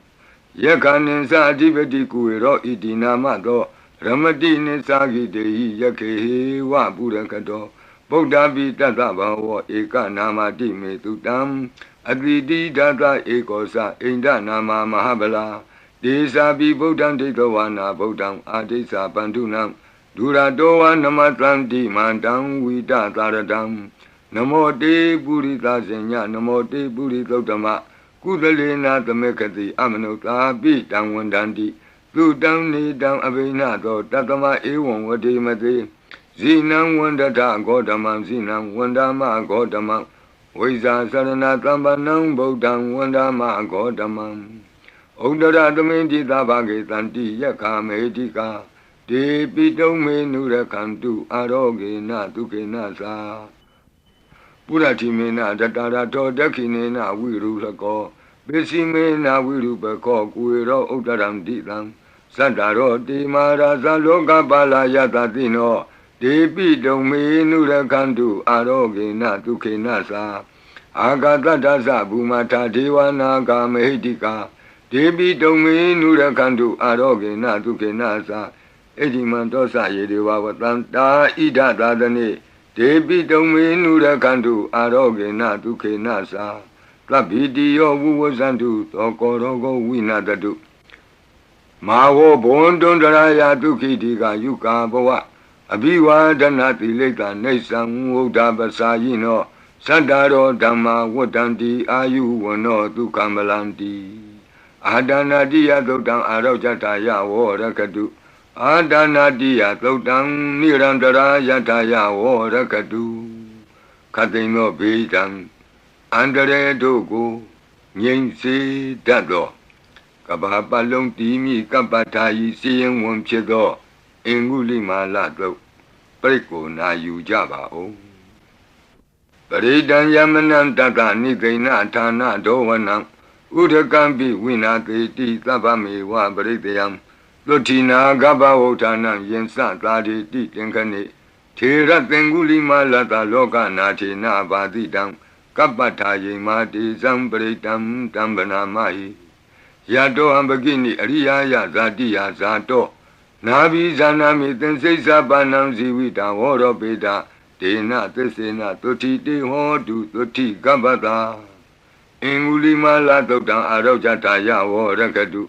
Yakanin Sadivati Kuero Itinamato Ramadi Nisagi Dei Yake Waburakato Buddha Tata Bhava Eka Namati Metutam Advidi Data Ekosa Inda Nama Mahabala Desa Bi Buddham Detawana Buddham Adesa Bandunam Duradoa Namatanti Mandam Vita Taradam Namo Te Purita Zenya Namo Te Puritotama Kudalena Tamekati Amanota Bitang Wandandi Tudam Nidam Abinato Tatama Ewan Wadimate Zinam Wandata Godamam Zinam Wandama Godamam Wiza Sarana Tambanam Buddham Wandama Godamam Udara Domindi Tabagi Tanti Yaka Medika De Pito Menura Kantu Aroge Natuke Nasa Puratimena Tatara Todakinena Wirulako Besimena Wirupako Kuiro Udaram Ditam Sandaro Di Maraza Loka Bala Yatatino De Pito Menura Kantu Aroge Natuke Nasa Agatata Bumata Dewana Medika ဒေပိတုံမေနုရခန္တုအာရောဂေနဒုက္ခေနသာဣတိမံတောသယေဒေဝဝတန္တာဣဒသာသနေဒေပိတုံမေနုရခန္တုအာရောဂေနဒုက္ခေနသာသဗ္ဗိတိယောဝုဝဇန္တုသောကောရောဂောဝိနာတတုမာဝောဘွန်တွန်တရာယဒုက္ခိတိကယုကာဘဝအဘိဝါဒနာတိလိတ္တနေသံဝုဒ္ဓပစာယိနောသတ္တရောဓမ္မာဝတ္တံတိအာယုဝနောဒုက္ခမလန္တိအာဒနာတိယသုတ်တံအာရောဇတယဝောရကတုအာဒနာတိယသုတ်တံနိရန္တရာယတယဝောရကတုခတိန်သောဘေးတံအန္တရေတို့ကိုငြိမ့်စေတတ်သောကဘာပတ်လုံးတီးမိကပ္ပထာယီစီရင်ဝင်ဖြစ်သောအင်္ဂုလိမာလတုတ်ပြိကိုနာယူကြပါဦးပရိဒံယမနံတတနိသိဏဌာနဒောဝနံဥဒကံပိဝိနာတိတိသဗ္ဗမေဝပရိတယံသုတိနာဂဗဝုဌာနံယင်စသာတိတိတင်ခဏိထေရသင်္ဂုလိမာလတလောကနာထေနဘာတိတံကပ္ပထာယေမာတိဇံပရိတံတံဗနာမဟိယတောဟံပကိနိအရိယာယဇာတိယဇာတောနာဘိဇာနာမိသင်္စိစ္ဆပါဏံဇီဝိတဝောရောပေတဒေနသစ္စေနသုတိတေဟောတုသုတိကပ္ပတာအင်္ဂုလိမာလသုတ်တံအာရောဇတာယဝောရကတု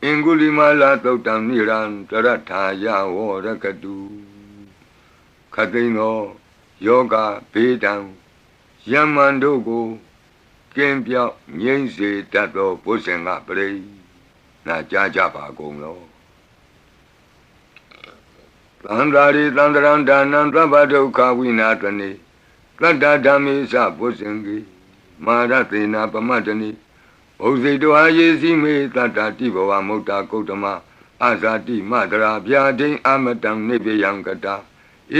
အင်္ဂုလိမာလသုတ်တံနိရန္တရထာယဝောရကတုခတိန်သောယောဂဘေးတံယမန်တို့ကိုကင်းပြောက်ငြိမ့်စေတတ်သောဘုဇင်ကပရိနာကြားကြပါကုန်လောသန္တာရိသန္တရံဒါနံသဗ္ဗဒုက္ခဝိနာတနိတတ္တဓမ္မေသဘုဇင်ကိမာရသေနာပမတ္တနိဘုဇိတောအာယေစီမေတတ္တတိဘဝမုတ်တာကုတ္တမအာဇာတိမတရာဗျာဒိအမတံနိဗ္ဗယံကတာ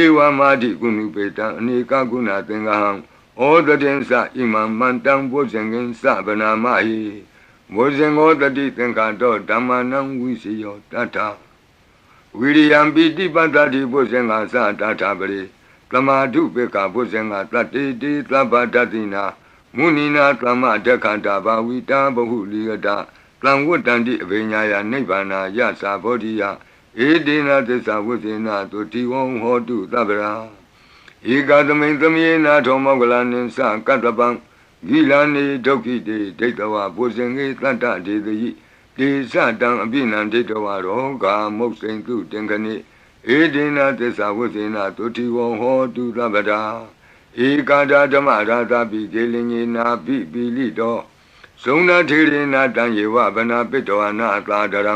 ဧဝမာတိကုဏုပေတံအနေကကုဏသင်္ဃဟံဩတတိသဣမံမန္တံဘုဇင်ကင်သဗနာမဟိဘုဇင်ဩတတိသင်္ခါတောဓမ္မနံဝိစီယောတတ္ထဝိရိယံပိတိပတ္တိဘုဇင်္ဂသတ္ထပရိသမာဓုပေကဘုဇင်္ဂတတ္တိတိသဗ္ဗတတိနာမုနိနာသမဒက္ခတာဘာဝိတာဘဟုလိယတာသံဝတ္တန္တိအဘိညာယနိဗ္ဗာနာယသာဘောဓိယဧဒေနသစ္စာဝိဇေနသုတိဝံဟောတုသဗ္ဗရာဧကသမိန်သမေနာထောမောကလနိသကတ္တပံဂိလာနေဒုက္ခိတေဒိဋ္ဌဝဘုဇင်္ဂေတတ္တဒေတိတေသတံအပိနံဒိဋ္ဌဝရောဂာမုတ်စိန်တုတင်ခဏိဧဒေနသစ္စာဝိဇေနသုတိဝံဟောတုသဗ္ဗရာဧကာဒဓမ္မရာသပိကေလင်ညေနာပိပိလိတောဇုံနာထေရေနာတံယေဝဗနာပိတောနာသာဒရံ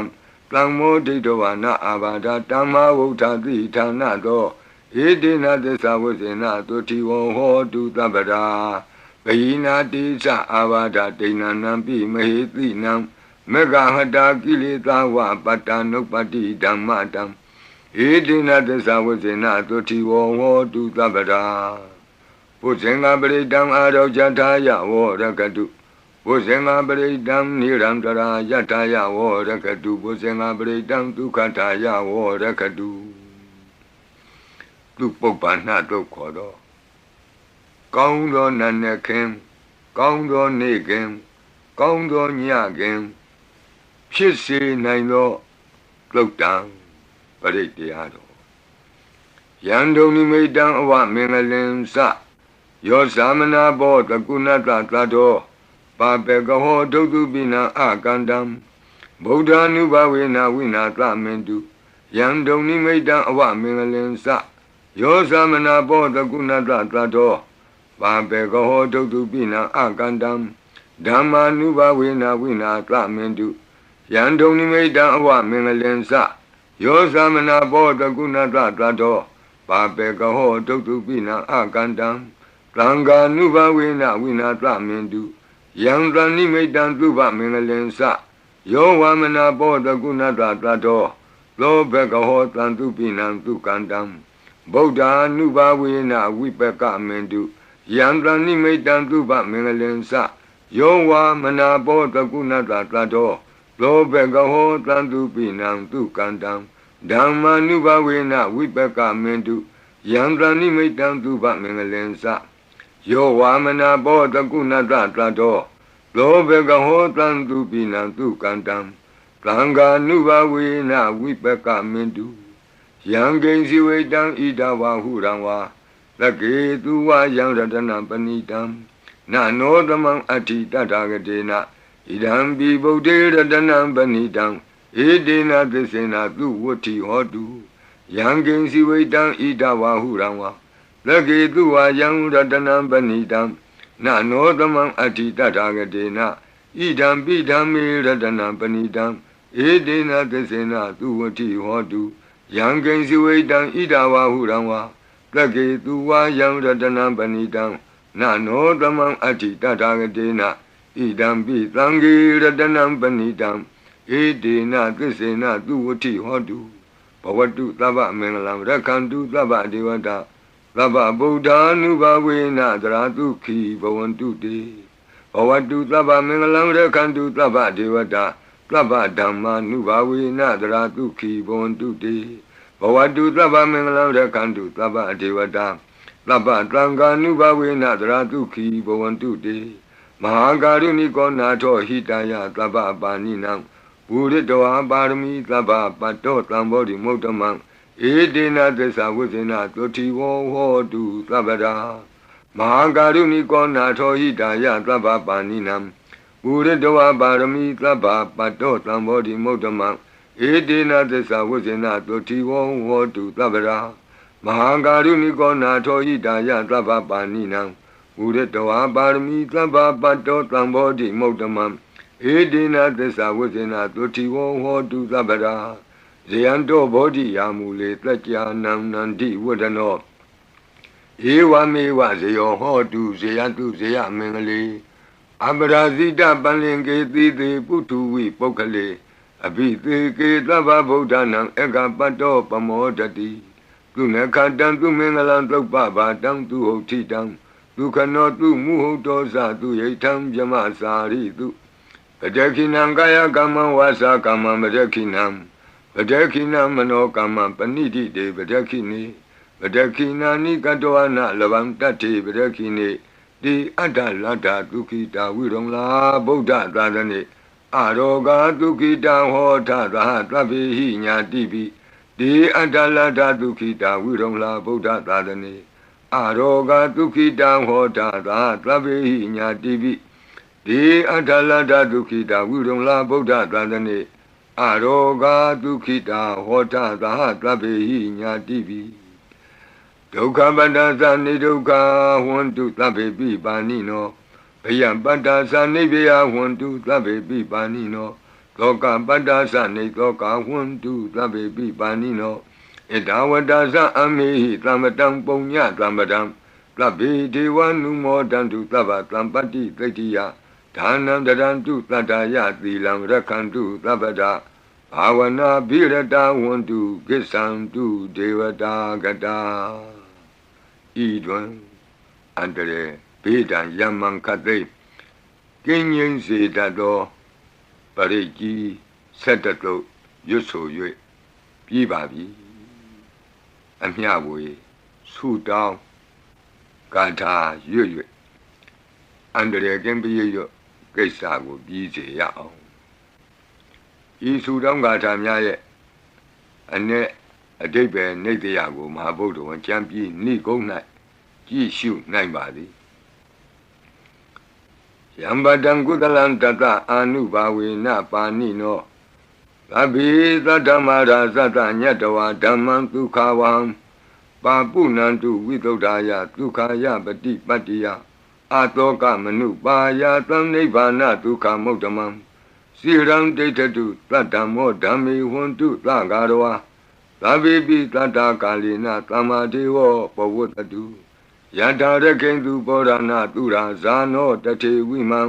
တံမောဒိဋ္ဌဝနာအာဘာဒတမ္မာဝုဋ္ဌတိဌာနသောဧတေနသစ္စာဝိဇေနသုတိဝံဟောတုသဗ္ဗရာဘိနာတိသအာဘာဒဒိဏနံပိမဟေတိနံမေဃဟတာကိလေသာဝပတ္တနုပ္ပတိဓမ္မတံဧတေနသစ္စာဝိဇေနသုတိဝံဟောတုသဗ္ဗရာဘုဇင်္ဂပရိတံအာရောဇထာယဝောရကတုဘုဇင်္ဂပရိတံနိရန္တရာယထာယဝောရကတုဘုဇင်္ဂပရိတံဒုက္ခထာယဝောရကတုသူပုပ္ပန္နတုတ်ခေါ်တော့ကောင်းသောနတ်နဲ့ခင်ကောင်းသောနေ့ခင်ကောင်းသောညခင်ဖြစ်စေနိုင်သောသုတ်တံပရိတရားတော်ယံဒုံနိမိတံအဝမင်္ဂလင်္စယောသမနာဘောတကုဏတသတ္တောပါပေကဟောဒုက္ခပိနံအကန္တံဗုဒ္ဓ ानु ဘဝေနဝိနာသမင်တုယံဒုံနိမိတံအဝမင်္ဂလင်္စယောသမနာဘောတကုဏတသတ္တောပါပေကဟောဒုက္ခပိနံအကန္တံဓမ္မာနုဘဝေနဝိနာသမင်တုယံဒုံနိမိတံအဝမင်္ဂလင်္စယောသမနာဘောတကုဏတသတ္တောပါပေကဟောဒုက္ခပိနံအကန္တံသံဃာနုဘဝေနဝိနာသမင်တုယံတဏိမိတံသုဘမင်္ဂလင်္စယောဝမနာဘောတကုဏတသတ္တောသောဘကဟောတံသူပိနံသူကန္တံဗုဒ္ဓ ानु ဘဝေနဝိပကမင်တုယံတဏိမိတံသုဘမင်္ဂလင်္စယောဝမနာဘောတကုဏတသတ္တောသောဘကဟောတံသူပိနံသူကန္တံဓမ္မာနုဘဝေနဝိပကမင်တုယံတဏိမိတံသုဘမင်္ဂလင်္စယောဝါမနာဘောတကုဏတသတ္တောသ လောဘကဟောတံသူပိနံသူကန္တံသံဃာနုဘဝေနဝိပကမင်တုယံကိဉ္စီဝိတံဣဒဝါဟုရံဝါသကေသူဝယံရတနံပဏိတံနနောသမံအဋ္ဌိတတဂတေနဣဒံပိဗုဒ္ဓေရတနံပဏိတံဧတေနသစ္စေနသူဝတ္ထိဟောတုယံကိဉ္စီဝိတံဣဒဝါဟုရံဝါသကေသူဝယံရတနံပဏိတံနနောသမံအဋ္ဌိတတဂတေနဣဒံပိဓမ္မေရတနံပဏိတံဧတေနသစ္စေနသူဝတ္ထိဟောတုယံကိဉ္စီဝိတံဣဒဝါဟုရံဝါသကေသူဝယံရတနံပဏိတံနနောသမံအဋ္ဌိတတဂတေနဣဒံပိသံဃေရတနံပဏိတံဧတေနသစ္စေနသူဝတ္ထိဟောတုဘဝတုသဗ္ဗမင်္ဂလံရက္ခန္တုသဗ္ဗဒေဝတာသဗ္ဗဗုဒ္ဓ ानु ဘဝေနသရတုခိဘဝန္တုတေဘဝတုသဗ္ဗမင်္ဂလံရက္ခန္တုသဗ္ဗဒေဝတာသဗ္ဗဓမ္မာနုဘဝေနသရတုခိဘဝန္တုတေဘဝတုသဗ္ဗမင်္ဂလံရက္ခန္တုသဗ္ဗဒေဝတာသဗ္ဗသံဃာနုဘဝေနသရတုခိဘဝန္တုတေမဟာကာရုဏိကောနာထောဟိတယသဗ္ဗပါဏိနံပုရိတောပါရမီသဗ္ဗပတ္တောသံဘောဓိမုဒ္ဓမံဧတေနသစ္စာဝိဇ္ဇေနသုတိဝဟောတုသဗ္ဗရာမဟာကာရုဏိကောနာထောဟိတယသဗ္ဗပါဏိနံပုရိတောပါရမီသဗ္ဗပတ္တောသံဘောဓိမုဒ္ဓမံဧတေနသစ္စာဝိဇ္ဇေနသုတိဝဟောတုသဗ္ဗရာမဟာကာရုဏိကောနာထောဟိတယသဗ္ဗပါဏိနံပုရိတောပါရမီသဗ္ဗပတ္တောသံဘောဓိမုဒ္ဓမံဧတေနသစ္စာဝိဇ္ဇေနသုတိဝဟောတုသဗ္ဗရာဇယံတောဘောဓိယာမူလေတက္ကြာနံနန္တိဝဒနောဧဝမေဝဇယောဟောတုဇယတုဇယမင်္ဂလေအပရာဇိတပလင်ကေတိတေပုထုဝိပုဂ္ဂလေအဘိသေကေသဗ္ဗဗုဒ္ဓနံဧကပတ္တောပမောဒတိသူနခတံသူမင်္ဂလံသုပ္ပဘာတံသူဟုတ်ထိတံဒုက္ခနောသူမုဟုတ်တောဇသူယိထံဗြမစာရိတုပတခိနံကာယကမ္မဝါစာကမ္မပတခိနံပတခိနံမနောကမ္မပဏိတိတေပတခိနေပတခိနာနိကတောအနလဗံတတ္တိပတခိနေတိအတ္တလတ္တဒုက္ခိတာဝိရုံလာဗုဒ္ဓသာသနေအရောဂဒုက္ခိတံဟောထသဟသဗ္ဗေဟိညာတိပိတိအတ္တလတ္တဒုက္ခိတာဝိရုံလာဗုဒ္ဓသာသနေအရောဂဒုက္ခိတံဟောထသဟသဗ္ဗေဟိညာတိပိတိအတ္တလတ္တဒုက္ခိတာဝိရုံလာဗုဒ္ဓသာသနေအရောဂဒုက္ခိတာဟောထသဟသဗ္ဗေဟိညာတိပိဒုက္ခပတ္တသနိဒုက္ခဟွန္တုသဗ္ဗေပိပါဏိနောဘယံပတ္တသနိဗ္ဗယဟွန္တုသဗ္ဗေပိပါဏိနောသောကပတ္တသနိသောကဟွန္တုသဗ္ဗေပိပါဏိနောဣဒဝတ္တသအမေဟိသမ္ပတံပုညသမ္ပတံသဗ္ဗေဒေဝနုမောတံတုသဗ္ဗသံပတ္တိသိတ္တိယဒါနံတရံတုတတ္တယသီလံရက္ခန္တုသဗ္ဗဒဘာဝနာဘိရတဝန္တုကိစ္ဆံတုဒေဝတာကတာဤတွင်အန္တရေဘေးဒံယမံခတ်သိကင်းငြိမ်းစေတတ်သောပရိကြီးဆက်တတုရွတ်ဆို၍ပြီးပါပြီအမျှဝေဆုတောင်းကာထာရွတ်၍အန္တရေကင်းပြည့်ရွတ်ကိစ္စကိုပြီးစေရအောင်ဤဆုတောင်းကာထာများရဲ့အ내အဓိပ္ပာယ်နိတ္တယကိုမဟာဗုဒ္ဓဝံကျမ်းပြီးဏိကုံး၌ကြည့်ရှုနိုင်ပါသည်ယံပတံကုသလံတတအာနုဘာဝေနပါဏိနောသဗ္ဗေသတ္တမရာသတ္တညတဝါဓမ္မံဒုက္ခဝံပါပုဏ္ဏံတုဝိသုဒ္ဓာယဒုက္ခယပတိပတ္တိယအာတောကမနုပါယသံနိဗ္ဗာနဒုက္ခမုဒ္ဓမံစိရံဒိဋ္ဌတုသတ္တမောဓမ္မေဟွန္တုသဂါရဝါသဗ္ဗေပိတတ္တကာလိနသမ္မာဒေဝပဝတ္တုယထာရကိန္တုပောရဏသူရာဇာနောတထေဝိမံ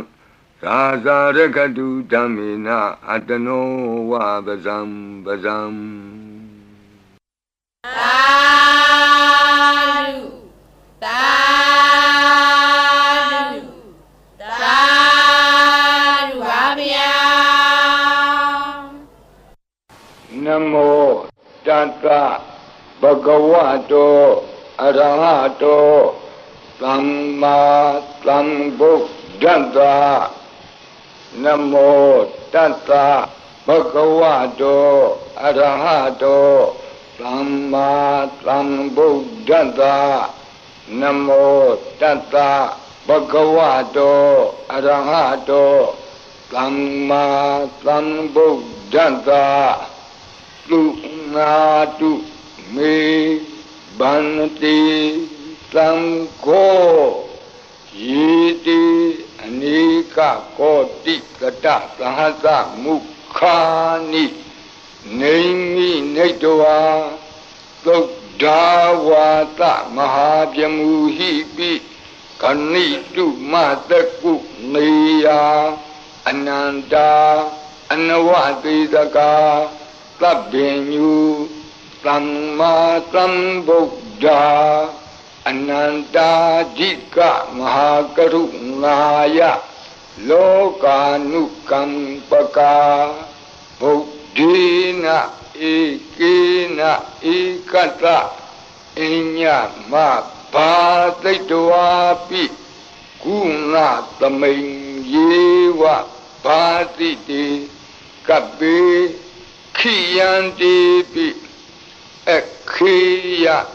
သာဇာရခတုဓမ္မေနအတနောဝပဇံပဇံသာဓုသာဓုသာဓုပါဗျာနမောတတ္တဘဂဝတောအရဟတောသမ္မာသမ္ဗုဒ္ဓတ္တ Namo Tassa Bhagavato Arahato Samma Sambuddhassa Namo Tassa Bhagavato Arahato Samma Sambuddhassa Lunatu Me Bhanti Sangho Yiti Anika Koti Kata Sahasa Mukhani Naimi Naitwa Sodhavata Mahabhyamuhipi Kanitu Mataku Neya Ananda Anavadidaka Tabbinyu Samma Sambuddha Ananda Jika Mahakarunaya Lokanukampaka Buddhina Ikina Ikata Inya Mabhataitwapi Guna Taming Yewa Bhatiti Kabe Khiyanti Pi Ekhiya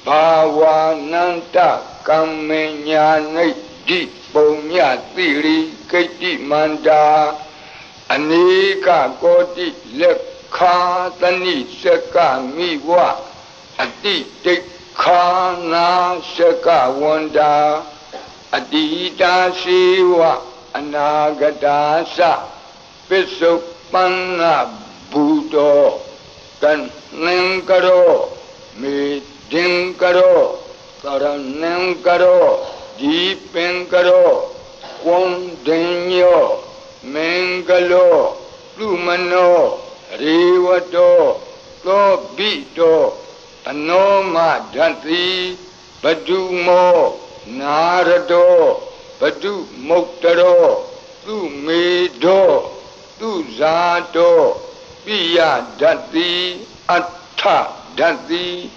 Bhavananta Kamenya Di Punya Tiri Keti Manda Anika Koti Lekha Tani Seka Miwa Adi Dekhana Seka Wanda Adita Siwa Anagadasa Pisupana Buddha Kan Nengkaro Meeting Karo Karanam Karo Deepin Karo Kondinyo Mengalo Lumano Rivato Lobito Anoma Dhanti Badumo Narado Badu Moktaro Lumedo Luzato Piya Dhanti Atta Dhanti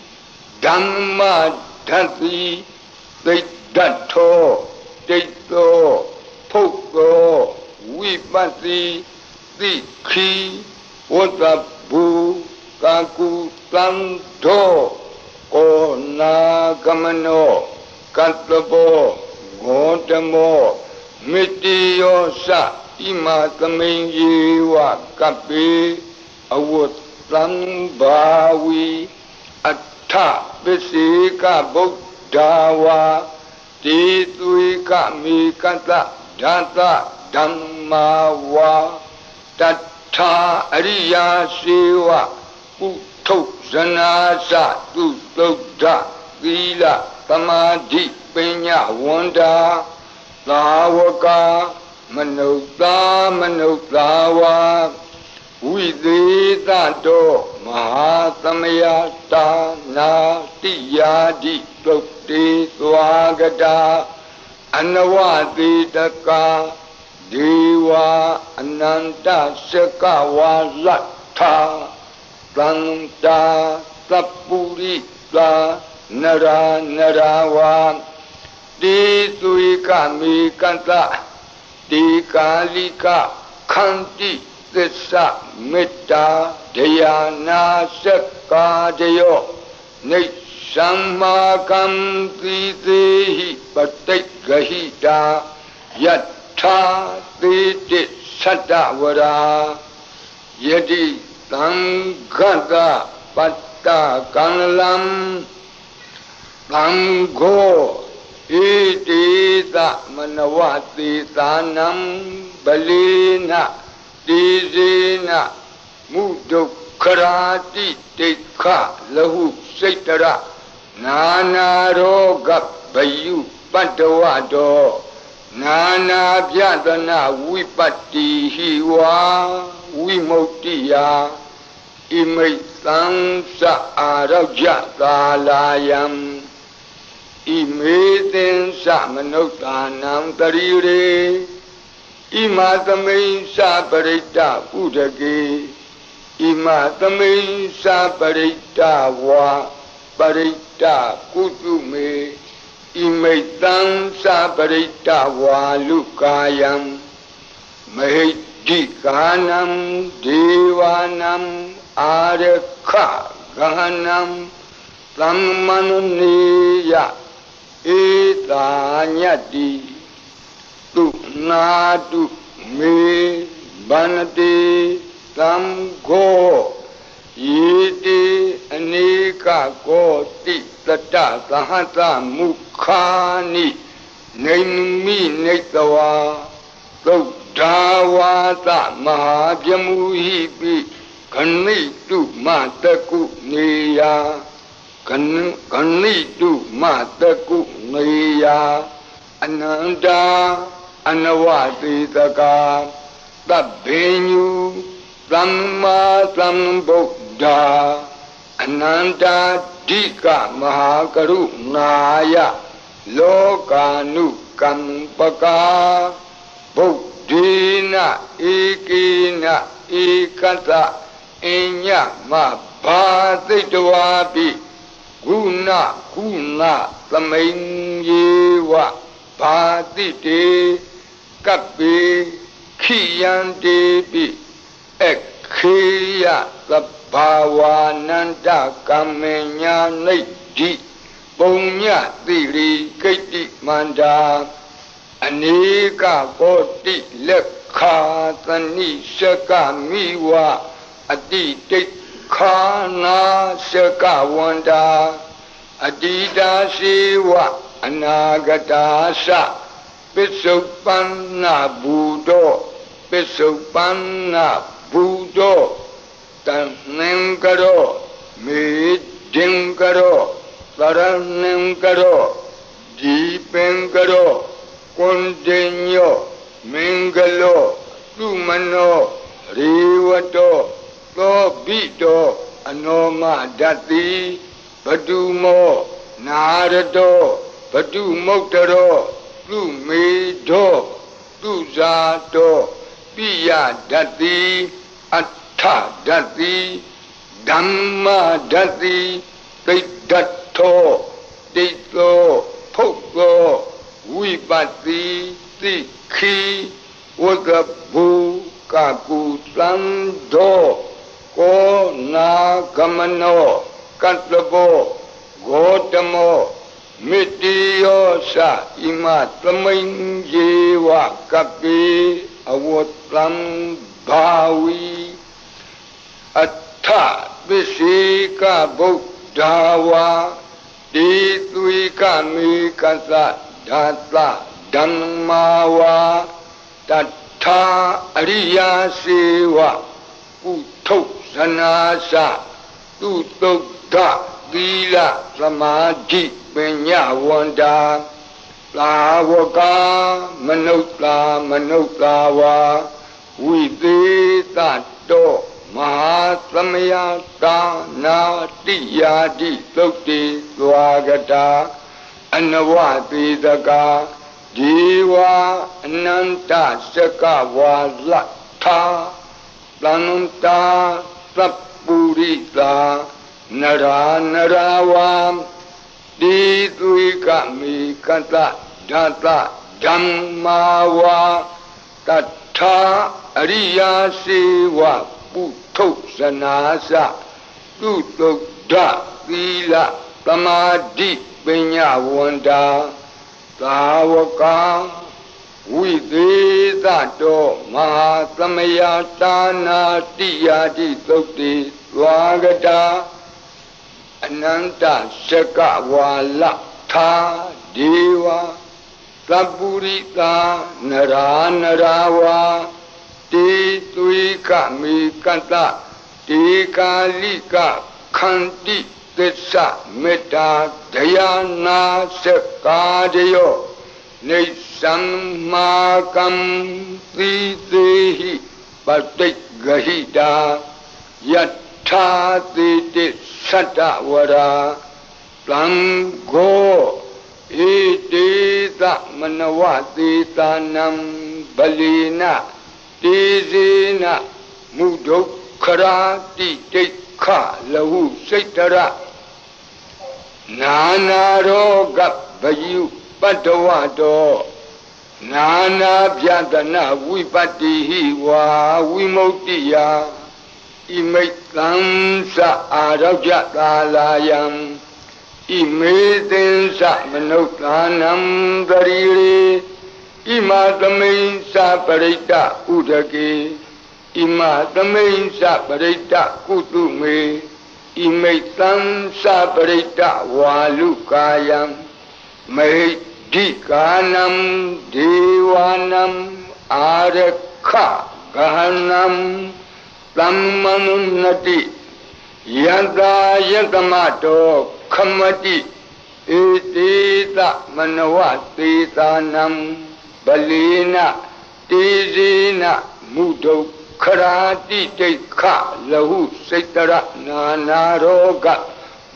Dhamma Dhanti Dato Dato Poko Vipati Dikhi Watabu Kaku Tanto Kona Kamano Katlabo Gotamo Mitiyosa Ima Kamenyewa Kapi Awut Sambawi Atta Visika Buddhawa Tituika Mikata Data Dhammawa Tattha Ariya Siva Utto Zanasa Tuttodha Vila Samadhi Pinya Wanda Lavaka Manutawa Viditato Mahasamayata Natiyadi Tukti Swagata Anavaditaka Deva Ananta Sakawa Latha Santa Sapurita Nara Narawa Dituika Mikanta Dikalika Kanti Tissa Metta Dhyana Sakadayo Nishammakam Tidehi Patikahita Yatha Titi Sadavara Yadi Tangata Patta Kanalam Tango Itita Manavati Tanam Balina Dizina Mudukharati Tekha Lahu Saitara Nana Roga Bayu Padawado Nana Vyadana Vipati Hiwa Vimotiya Imaitam Sa Araja Salayam Imaitin Sa Manotanam Tarire Ima Tamain Sa Parita Udagi Ima Tamain Sa Parita Wa Parita Kutume Imaitam Sa Parita Wa Lukayam Mahidi Ganam Devanam Arekha Ganam Brahmanuniya Etanyati Tu Nadu Me Banati Tamgo Yiti Anika Koti Tata Sahata Mukhani Naimi Netawa Dawata Mahabyamuhipi Kanitu Mataku Niya Kanitu Mataku Niya Ananda Anawati Taka Tabbenyu Brahma Sambuddha Ananda Dika Mahakaru Naya Lokanu Kampaka Buddhina Ikina Ikata Inya Mabhaditwapi Guna Kuna Samayyewa Bhadite Kapi Khiyandepi Ekhiya Sabhavananda Kamenya Nidhi Punya Tiri Kaiti Manda Anika Koti Lekha Tani Shaka Miwa Aditi Khana Shaka Wanda Adida Siwa Anagata Sa Pisupana Buddho Pisupana Buddho Tanengaro Midingaro Saranengaro Deepengaro Continue, Mingalo, Lumano, Rivato, Lobito, Anoma Dati, Padumo, Narado, Padumotaro, Lumido, Luzato, Pia Dati, Atta Dati, Dhamma Dati, Dato, Dito, Poko. Wipati Tikhi Wagabu Kaku Sando Ko Nagamano Katlabo Gotamo Mitiyosa Ima Tamain Jewa Kapi Awotlam Bhawi Atta Visika Buddhawa Ditwika Mikasa Data Dhammawa Tata Ariya Sewa Utto Sanasa Tutokta Vila Samadhi Penyawanda Lavaka Manutlawa Vidita Do Mahasamaya Dana Diyadi Sokti Swagata Anavati Daka Jiva Ananta Sakava Latha Plananta Sapurita Nara Naravam Ditwika Mikata Data Dhammawa Tatha Ariya Sewa Putto Sanasa Tutokda Vila Samadhi Penyawanda Tawaka Vidita Do Mahasamaya Dana Diyadi Sokti Swagata Ananta Shakavala Tha Deva Sapurita Nara Narawa Ditwika Mikata Tikalika Khanti Tessa Metta Dhyana Sakadayo Nisammakam Tidehi Patigahita Yatha Titi Satavara Plango Itita Manavati Tanam Balina Tizina Mudokharati Tekha Lahu Saitara Nana Roga Bayu Padawado Nana Pyatana Vipati Wa Vimuktiya Imaitansa Arajatalayam Imetensa Manotanam Darire Imatamensa Parita Udake Imatamensa Parita Kutume Imaitansa Parita Walukayam Dikanam Devanam Arakha Gahanam Tammanunati Yada Yadamato Kamati Etita Manawati Tanam Balina Tizina Mudo Karati Teka Lahu Setara Nanaroga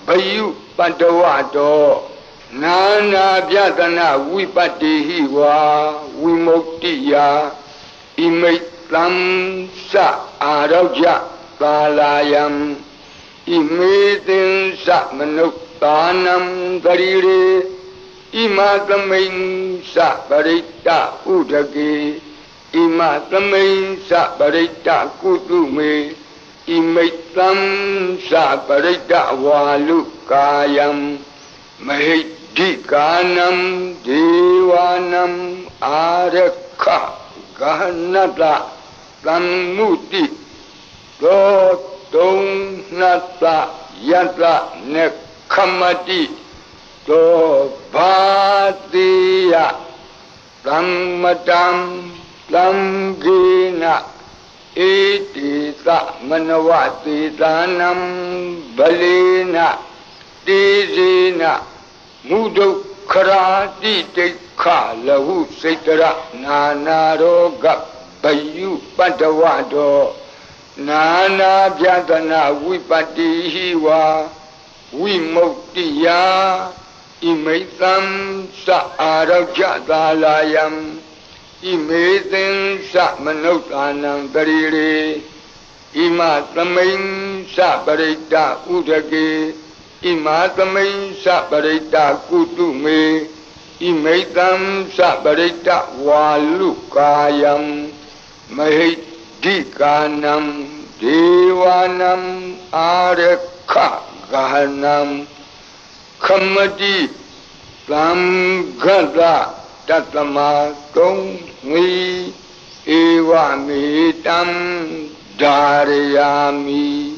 Bayu Pandawado Nana Pyatana Vipati Wa Vimuktiya Imaitam Sa Araja Kalayam Imetin Sa Manuktanam Darire Imatamin Sa Parita Udake Imatamin Sa Parita Kutume Imaitam Sa Parita Walukayam Dikanam Devanam Arakha Gahanata Tammuti Totong Nata Yata Nekamati To Bhatiya Tammatam Tamgina Etita Manavati Tanam Balina Tizina Mudo Karati Tekha Lahu Setara Nanaroga Bayu Padawado Nana Pyatana Vipati Wa Vimuktiya Imaitam Sa Arajatalayam Imaitam Sa Manotanam Darire Imatamin Sa Parita Udake Imatamin Sa Parita Kutume Imaitam Sa Parita Walukayam Dikanam Devanam Arakha Gahanam Kamati Tamgata Tatamatung Mi Evamitam Dharayami